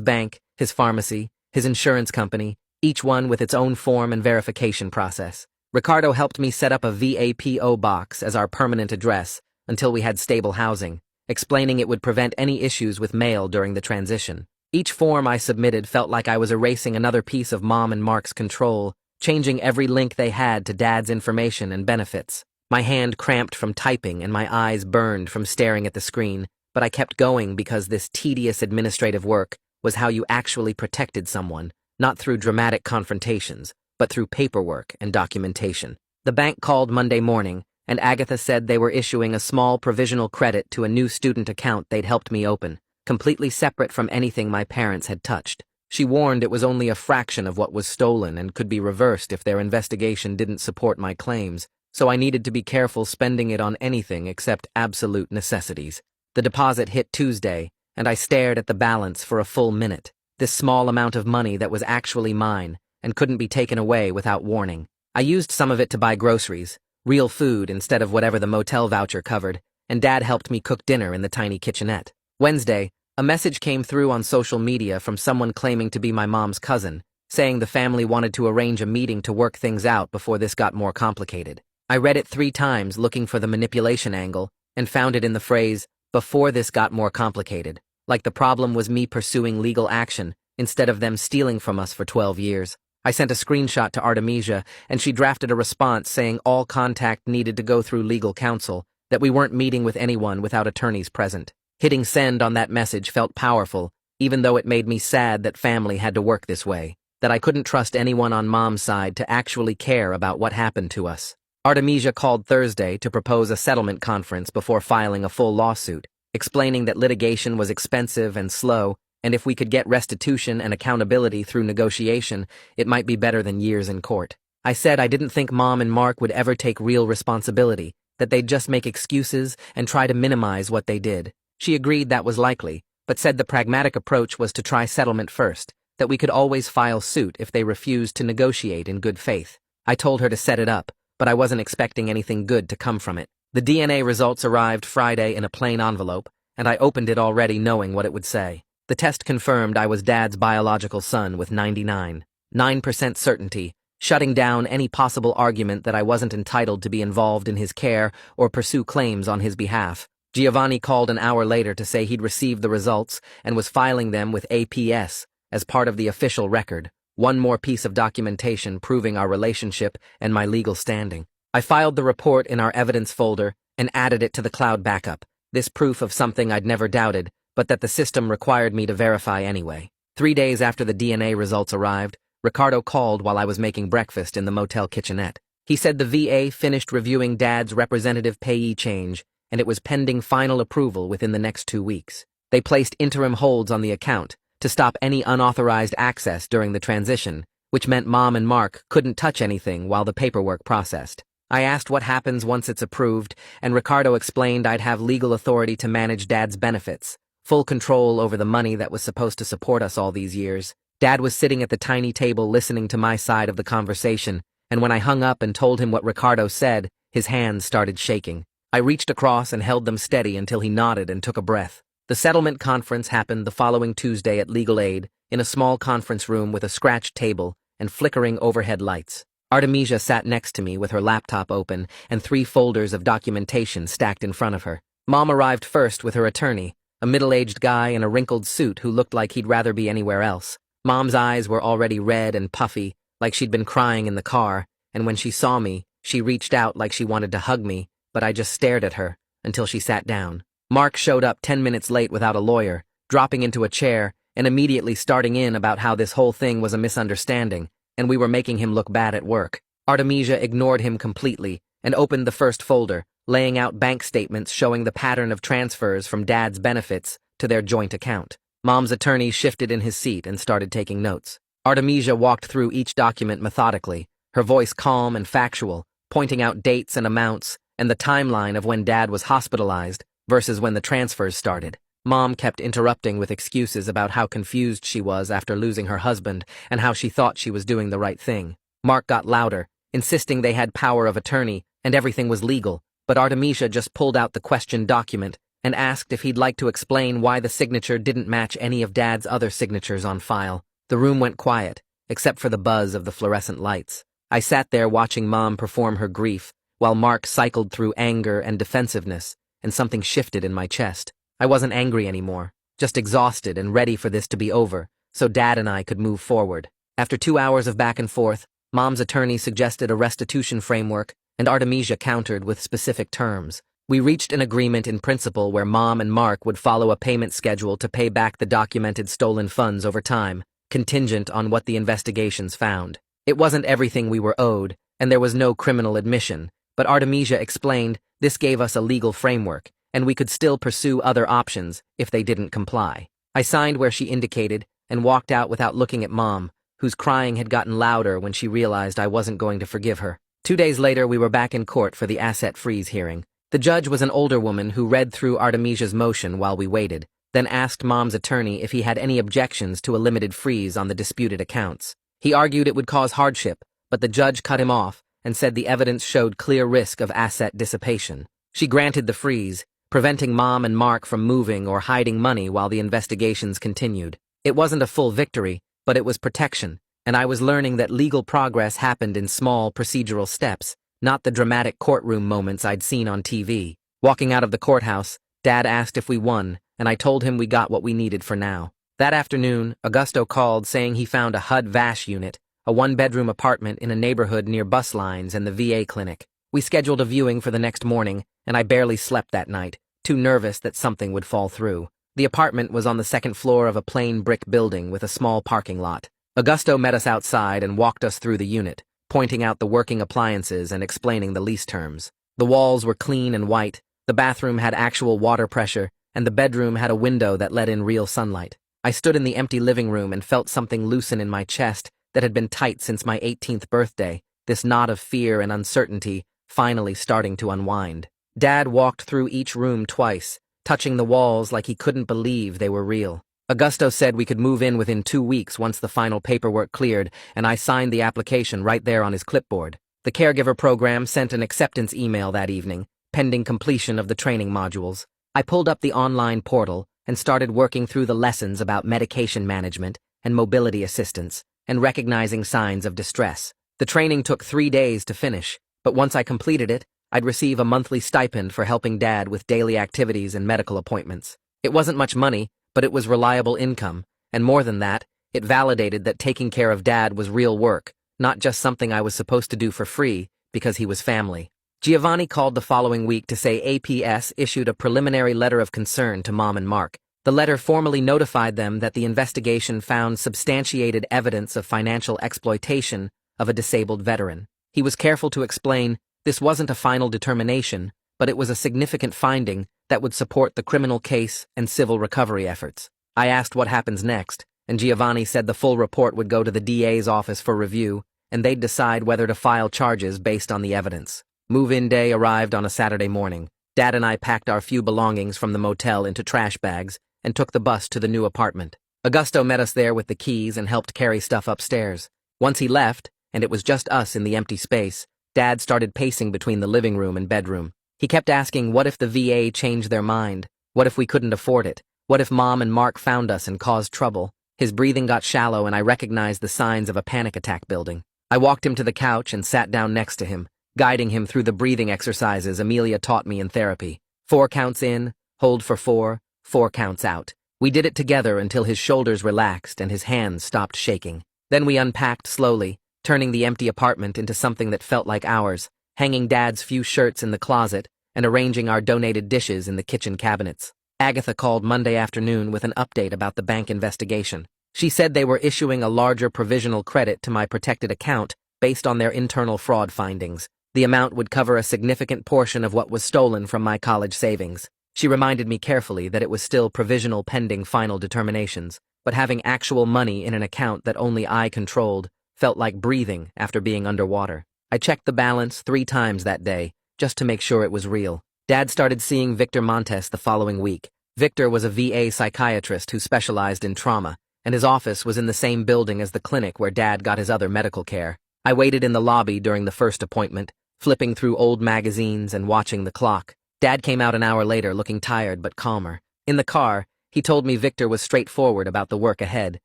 bank, his pharmacy, his insurance company, each one with its own form and verification process. Ricardo helped me set up a VAPO box as our permanent address until we had stable housing, explaining it would prevent any issues with mail during the transition. Each form I submitted felt like I was erasing another piece of Mom and Mark's control, changing every link they had to Dad's information and benefits. My hand cramped from typing and my eyes burned from staring at the screen, but I kept going because this tedious administrative work was how you actually protected someone, not through dramatic confrontations, but through paperwork and documentation. The bank called Monday morning, and Agatha said they were issuing a small provisional credit to a new student account they'd helped me open, completely separate from anything my parents had touched. She warned it was only a fraction of what was stolen and could be reversed if their investigation didn't support my claims, so I needed to be careful spending it on anything except absolute necessities. The deposit hit Tuesday, and I stared at the balance for a full minute. This small amount of money that was actually mine and couldn't be taken away without warning. I used some of it to buy groceries, real food instead of whatever the motel voucher covered, and Dad helped me cook dinner in the tiny kitchenette. Wednesday, a message came through on social media from someone claiming to be my mom's cousin, saying the family wanted to arrange a meeting to work things out before this got more complicated. I read it 3 times looking for the manipulation angle and found it in the phrase, "before this got more complicated," like the problem was me pursuing legal action instead of them stealing from us for 12 years. I sent a screenshot to Artemisia, and she drafted a response saying all contact needed to go through legal counsel, that we weren't meeting with anyone without attorneys present. Hitting send on that message felt powerful, even though it made me sad that family had to work this way, that I couldn't trust anyone on Mom's side to actually care about what happened to us. Artemisia called Thursday to propose a settlement conference before filing a full lawsuit, explaining that litigation was expensive and slow, and if we could get restitution and accountability through negotiation, it might be better than years in court. I said I didn't think Mom and Mark would ever take real responsibility, that they'd just make excuses and try to minimize what they did. She agreed that was likely, but said the pragmatic approach was to try settlement first, that we could always file suit if they refused to negotiate in good faith. I told her to set it up, but I wasn't expecting anything good to come from it. The DNA results arrived Friday in a plain envelope, and I opened it already knowing what it would say. The test confirmed I was Dad's biological son with 99.9% certainty, shutting down any possible argument that I wasn't entitled to be involved in his care or pursue claims on his behalf. Giovanni called an hour later to say he'd received the results and was filing them with APS as part of the official record, one more piece of documentation proving our relationship and my legal standing. I filed the report in our evidence folder and added it to the cloud backup, this proof of something I'd never doubted, but that the system required me to verify anyway. 3 days after the DNA results arrived, Ricardo called while I was making breakfast in the motel kitchenette. He said the VA finished reviewing Dad's representative payee change, and it was pending final approval within the next 2 weeks. They placed interim holds on the account to stop any unauthorized access during the transition, which meant Mom and Mark couldn't touch anything while the paperwork processed. I asked what happens once it's approved, and Ricardo explained I'd have legal authority to manage Dad's benefits, full control over the money that was supposed to support us all these years. Dad was sitting at the tiny table listening to my side of the conversation, and when I hung up and told him what Ricardo said, his hands started shaking. I reached across and held them steady until he nodded and took a breath. The settlement conference happened the following Tuesday at Legal Aid, in a small conference room with a scratched table and flickering overhead lights. Artemisia sat next to me with her laptop open and 3 folders of documentation stacked in front of her. Mom arrived first with her attorney, a middle-aged guy in a wrinkled suit who looked like he'd rather be anywhere else. Mom's eyes were already red and puffy, like she'd been crying in the car, and when she saw me, she reached out like she wanted to hug me, but I just stared at her until she sat down. Mark showed up 10 minutes late without a lawyer, dropping into a chair and immediately starting in about how this whole thing was a misunderstanding, and we were making him look bad at work. Artemisia ignored him completely and opened the first folder, laying out bank statements showing the pattern of transfers from Dad's benefits to their joint account. Mom's attorney shifted in his seat and started taking notes. Artemisia walked through each document methodically, her voice calm and factual, pointing out dates and amounts and the timeline of when Dad was hospitalized versus when the transfers started. Mom kept interrupting with excuses about how confused she was after losing her husband and how she thought she was doing the right thing. Mark got louder, insisting they had power of attorney and everything was legal, but Artemisia just pulled out the questioned document and asked if he'd like to explain why the signature didn't match any of Dad's other signatures on file. The room went quiet, except for the buzz of the fluorescent lights. I sat there watching Mom perform her grief, while Mark cycled through anger and defensiveness, and something shifted in my chest. I wasn't angry anymore, just exhausted and ready for this to be over, so Dad and I could move forward. After 2 hours of back and forth, Mom's attorney suggested a restitution framework, and Artemisia countered with specific terms. We reached an agreement in principle where Mom and Mark would follow a payment schedule to pay back the documented stolen funds over time, contingent on what the investigations found. It wasn't everything we were owed, and there was no criminal admission, but Artemisia explained this gave us a legal framework, and we could still pursue other options if they didn't comply. I signed where she indicated, and walked out without looking at Mom, whose crying had gotten louder when she realized I wasn't going to forgive her. 2 days later, we were back in court for the asset freeze hearing. The judge was an older woman who read through Artemisia's motion while we waited, then asked Mom's attorney if he had any objections to a limited freeze on the disputed accounts. He argued it would cause hardship, but the judge cut him off and said the evidence showed clear risk of asset dissipation. She granted the freeze, preventing Mom and Mark from moving or hiding money while the investigations continued. It wasn't a full victory, but it was protection, and I was learning that legal progress happened in small procedural steps, not the dramatic courtroom moments I'd seen on TV. Walking out of the courthouse, Dad asked if we won, and I told him we got what we needed for now. That afternoon, Augusto called saying he found a HUD-VASH unit, a one-bedroom apartment in a neighborhood near bus lines and the VA clinic. We scheduled a viewing for the next morning, and I barely slept that night, too nervous that something would fall through. The apartment was on the second floor of a plain brick building with a small parking lot. Augusto met us outside and walked us through the unit, pointing out the working appliances and explaining the lease terms. The walls were clean and white, the bathroom had actual water pressure, and the bedroom had a window that let in real sunlight. I stood in the empty living room and felt something loosen in my chest that had been tight since my 18th birthday, this knot of fear and uncertainty finally starting to unwind. Dad walked through each room twice, touching the walls like he couldn't believe they were real. Augusto said we could move in within 2 weeks once the final paperwork cleared, and I signed the application right there on his clipboard. The caregiver program sent an acceptance email that evening, pending completion of the training modules. I pulled up the online portal and started working through the lessons about medication management and mobility assistance, and recognizing signs of distress. The training took 3 days to finish, but once I completed it, I'd receive a monthly stipend for helping Dad with daily activities and medical appointments. It wasn't much money, but it was reliable income, and more than that, it validated that taking care of Dad was real work, not just something I was supposed to do for free because he was family. Giovanni called the following week to say APS issued a preliminary letter of concern to Mom and Mark. The letter formally notified them that the investigation found substantiated evidence of financial exploitation of a disabled veteran. He was careful to explain this wasn't a final determination, but it was a significant finding that would support the criminal case and civil recovery efforts. I asked what happens next, and Giovanni said the full report would go to the DA's office for review, and they'd decide whether to file charges based on the evidence. Move-in day arrived on a Saturday morning. Dad and I packed our few belongings from the motel into trash bags and took the bus to the new apartment. Augusto met us there with the keys and helped carry stuff upstairs. Once he left, and it was just us in the empty space, Dad started pacing between the living room and bedroom. He kept asking what if the VA changed their mind, what if we couldn't afford it, what if Mom and Mark found us and caused trouble. His breathing got shallow and I recognized the signs of a panic attack building. I walked him to the couch and sat down next to him, guiding him through the breathing exercises Amelia taught me in therapy. 4 counts in, hold for 4, 4 counts out. We did it together until his shoulders relaxed and his hands stopped shaking. Then we unpacked slowly, turning the empty apartment into something that felt like ours, hanging Dad's few shirts in the closet and arranging our donated dishes in the kitchen cabinets. Agatha called Monday afternoon with an update about the bank investigation. She said they were issuing a larger provisional credit to my protected account based on their internal fraud findings. The amount would cover a significant portion of what was stolen from my college savings. She reminded me carefully that it was still provisional pending final determinations, but having actual money in an account that only I controlled felt like breathing after being underwater. I checked the balance 3 times that day, just to make sure it was real. Dad started seeing Victor Montes the following week. Victor was a VA psychiatrist who specialized in trauma, and his office was in the same building as the clinic where Dad got his other medical care. I waited in the lobby during the first appointment, flipping through old magazines and watching the clock. Dad came out an hour later looking tired but calmer. In the car, he told me Victor was straightforward about the work ahead,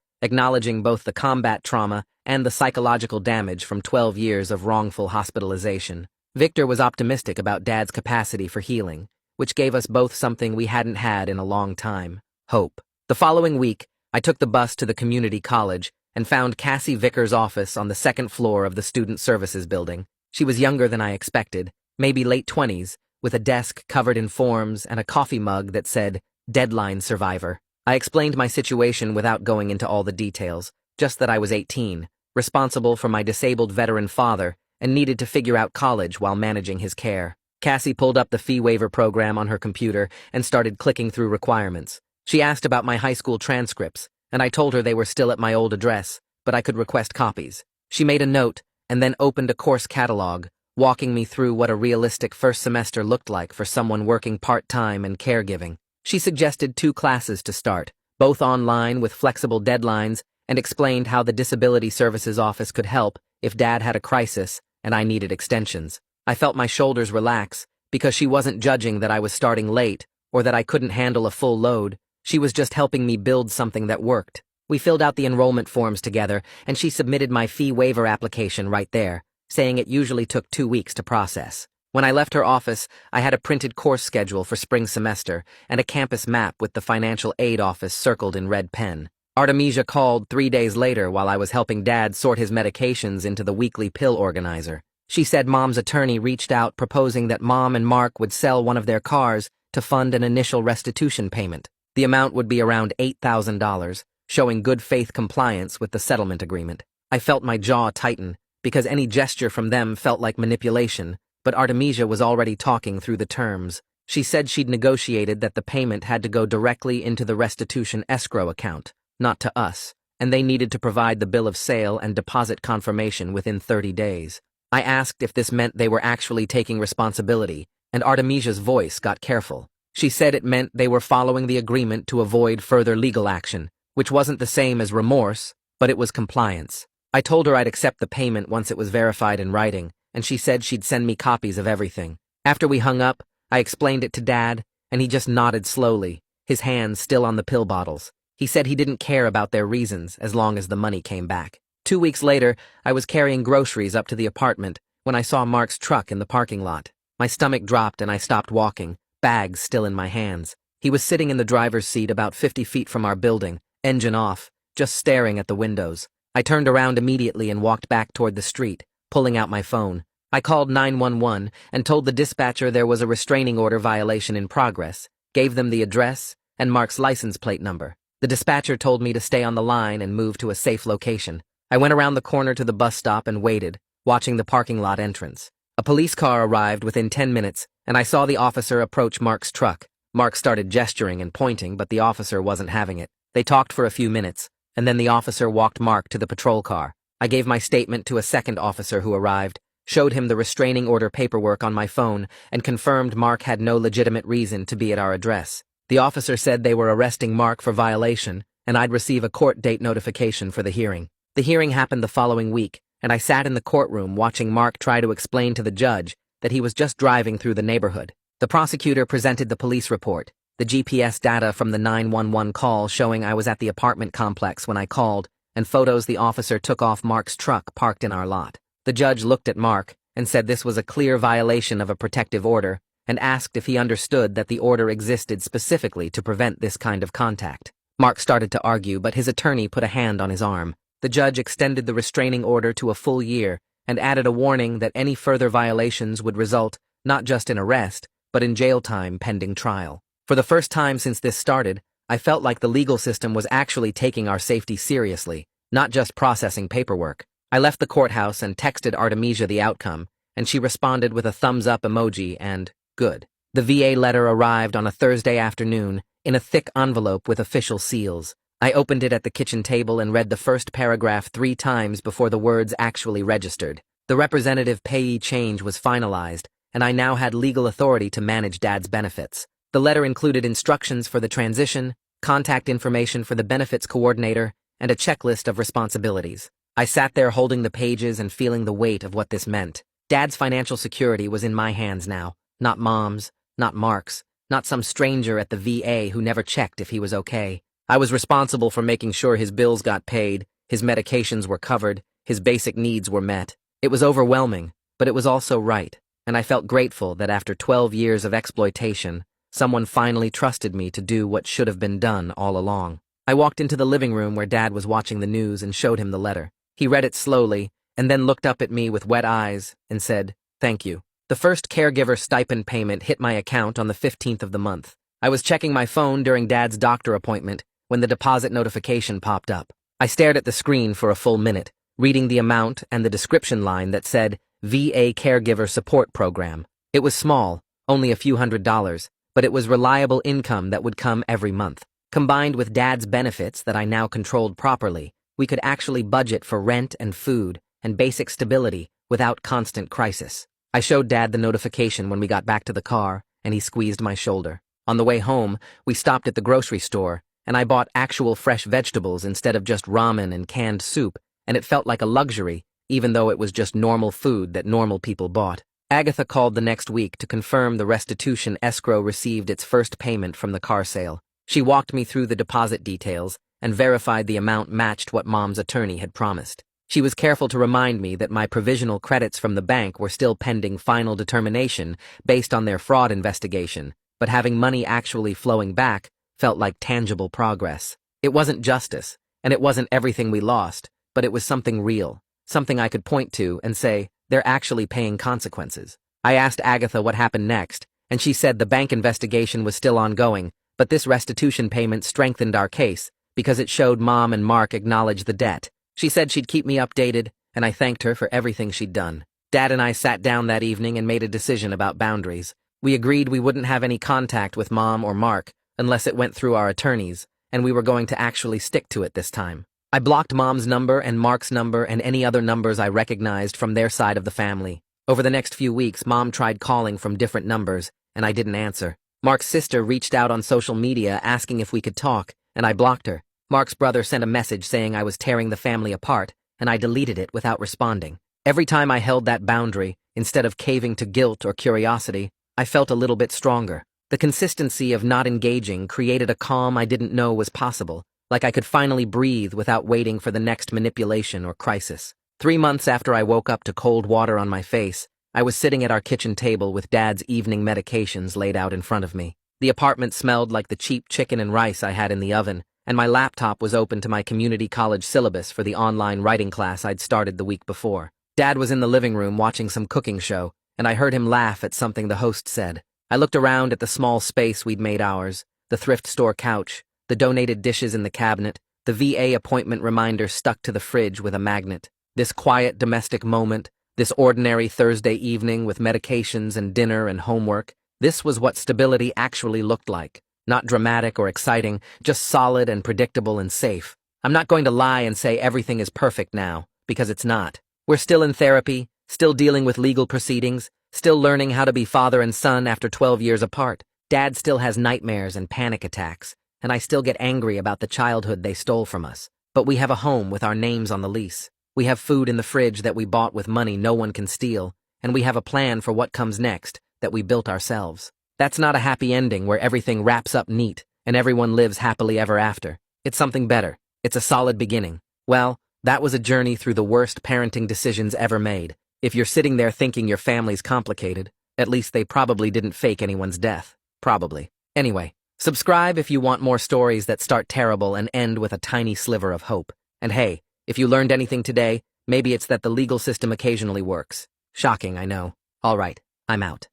acknowledging both the combat trauma and the psychological damage from 12 years of wrongful hospitalization. Victor was optimistic about Dad's capacity for healing, which gave us both something we hadn't had in a long time: hope. The following week, I took the bus to the community college and found Cassie Vickers' office on the 2nd floor of the Student Services building. She was younger than I expected, maybe late 20s, with a desk covered in forms and a coffee mug that said, "Deadline Survivor." I explained my situation without going into all the details, just that I was 18, responsible for my disabled veteran father, and needed to figure out college while managing his care. Cassie pulled up the fee waiver program on her computer and started clicking through requirements. She asked about my high school transcripts, and I told her they were still at my old address, but I could request copies. She made a note and then opened a course catalog, walking me through what a realistic first semester looked like for someone working part-time and caregiving. She suggested 2 classes to start, both online with flexible deadlines, and explained how the Disability Services Office could help if Dad had a crisis and I needed extensions. I felt my shoulders relax because she wasn't judging that I was starting late or that I couldn't handle a full load. She was just helping me build something that worked. We filled out the enrollment forms together, and she submitted my fee waiver application right there, saying it usually took 2 weeks to process. When I left her office, I had a printed course schedule for spring semester and a campus map with the financial aid office circled in red pen. Artemisia called 3 days later while I was helping Dad sort his medications into the weekly pill organizer. She said Mom's attorney reached out proposing that Mom and Mark would sell one of their cars to fund an initial restitution payment. The amount would be around $8,000, showing good faith compliance with the settlement agreement. I felt my jaw tighten, because any gesture from them felt like manipulation, but Artemisia was already talking through the terms. She said she'd negotiated that the payment had to go directly into the restitution escrow account, not to us, and they needed to provide the bill of sale and deposit confirmation within 30 days. I asked if this meant they were actually taking responsibility, and Artemisia's voice got careful. She said it meant they were following the agreement to avoid further legal action, which wasn't the same as remorse, but it was compliance. I told her I'd accept the payment once it was verified in writing, and she said she'd send me copies of everything. After we hung up, I explained it to Dad, and he just nodded slowly, his hands still on the pill bottles. He said he didn't care about their reasons as long as the money came back. 2 weeks later, I was carrying groceries up to the apartment when I saw Mark's truck in the parking lot. My stomach dropped and I stopped walking, bags still in my hands. He was sitting in the driver's seat about 50 feet from our building, engine off, just staring at the windows. I turned around immediately and walked back toward the street, pulling out my phone. I called 911 and told the dispatcher there was a restraining order violation in progress, gave them the address and Mark's license plate number. The dispatcher told me to stay on the line and move to a safe location. I went around the corner to the bus stop and waited, watching the parking lot entrance. A police car arrived within 10 minutes, and I saw the officer approach Mark's truck. Mark started gesturing and pointing, but the officer wasn't having it. They talked for a few minutes, and then the officer walked Mark to the patrol car. I gave my statement to a second officer who arrived, showed him the restraining order paperwork on my phone, and confirmed Mark had no legitimate reason to be at our address. The officer said they were arresting Mark for violation, and I'd receive a court date notification for the hearing. The hearing happened the following week, and I sat in the courtroom watching Mark try to explain to the judge that he was just driving through the neighborhood. The prosecutor presented the police report, the GPS data from the 911 call showing I was at the apartment complex when I called, and photos the officer took off Mark's truck parked in our lot. The judge looked at Mark and said this was a clear violation of a protective order and asked if he understood that the order existed specifically to prevent this kind of contact. Mark started to argue, but his attorney put a hand on his arm. The judge extended the restraining order to a full year and added a warning that any further violations would result not just in arrest, but in jail time pending trial. For the first time since this started, I felt like the legal system was actually taking our safety seriously, not just processing paperwork. I left the courthouse and texted Artemisia the outcome, and she responded with a thumbs-up emoji and, good. The VA letter arrived on a Thursday afternoon in a thick envelope with official seals. I opened it at the kitchen table and read the first paragraph 3 times before the words actually registered. The representative payee change was finalized, and I now had legal authority to manage Dad's benefits. The letter included instructions for the transition, contact information for the benefits coordinator, and a checklist of responsibilities. I sat there holding the pages and feeling the weight of what this meant. Dad's financial security was in my hands now, not Mom's, not Mark's, not some stranger at the VA who never checked if he was okay. I was responsible for making sure his bills got paid, his medications were covered, his basic needs were met. It was overwhelming, but it was also right, and I felt grateful that after 12 years of exploitation, someone finally trusted me to do what should have been done all along. I walked into the living room where Dad was watching the news and showed him the letter. He read it slowly, and then looked up at me with wet eyes and said, "Thank you." The first caregiver stipend payment hit my account on the 15th of the month. I was checking my phone during Dad's doctor appointment when the deposit notification popped up. I stared at the screen for a full minute, reading the amount and the description line that said, VA Caregiver Support Program. It was small, only a few $100s, but it was reliable income that would come every month. Combined with Dad's benefits that I now controlled properly, we could actually budget for rent and food and basic stability without constant crisis. I showed Dad the notification when we got back to the car, and he squeezed my shoulder. On the way home, we stopped at the grocery store, and I bought actual fresh vegetables instead of just ramen and canned soup, and it felt like a luxury, even though it was just normal food that normal people bought. Agatha called the next week to confirm the restitution escrow received its first payment from the car sale. She walked me through the deposit details and verified the amount matched what Mom's attorney had promised. She was careful to remind me that my provisional credits from the bank were still pending final determination based on their fraud investigation, but having money actually flowing back felt like tangible progress. It wasn't justice, and it wasn't everything we lost, but it was something real, something I could point to and say, they're actually paying consequences. I asked Agatha what happened next, and she said the bank investigation was still ongoing, but this restitution payment strengthened our case because it showed Mom and Mark acknowledged the debt. She said she'd keep me updated, and I thanked her for everything she'd done. Dad and I sat down that evening and made a decision about boundaries. We agreed we wouldn't have any contact with Mom or Mark unless it went through our attorneys, and we were going to actually stick to it this time. I blocked Mom's number and Mark's number and any other numbers I recognized from their side of the family. Over the next few weeks, Mom tried calling from different numbers, and I didn't answer. Mark's sister reached out on social media asking if we could talk, and I blocked her. Mark's brother sent a message saying I was tearing the family apart, and I deleted it without responding. Every time I held that boundary, instead of caving to guilt or curiosity, I felt a little bit stronger. The consistency of not engaging created a calm I didn't know was possible, like I could finally breathe without waiting for the next manipulation or crisis. 3 months after I woke up to cold water on my face, I was sitting at our kitchen table with Dad's evening medications laid out in front of me. The apartment smelled like the cheap chicken and rice I had in the oven, and my laptop was open to my community college syllabus for the online writing class I'd started the week before. Dad was in the living room watching some cooking show, and I heard him laugh at something the host said. I looked around at the small space we'd made ours, the thrift store couch, the donated dishes in the cabinet, the VA appointment reminder stuck to the fridge with a magnet. This quiet domestic moment, this ordinary Thursday evening with medications and dinner and homework, this was what stability actually looked like. Not dramatic or exciting, just solid and predictable and safe. I'm not going to lie and say everything is perfect now, because it's not. We're still in therapy, still dealing with legal proceedings, still learning how to be father and son after 12 years apart. Dad still has nightmares and panic attacks, and I still get angry about the childhood they stole from us. But we have a home with our names on the lease. We have food in the fridge that we bought with money no one can steal, and we have a plan for what comes next that we built ourselves. That's not a happy ending where everything wraps up neat and everyone lives happily ever after. It's something better. It's a solid beginning. Well, that was a journey through the worst parenting decisions ever made. If you're sitting there thinking your family's complicated, at least they probably didn't fake anyone's death. Probably. Anyway, subscribe if you want more stories that start terrible and end with a tiny sliver of hope. And hey, if you learned anything today, maybe it's that the legal system occasionally works. Shocking, I know. All right, I'm out.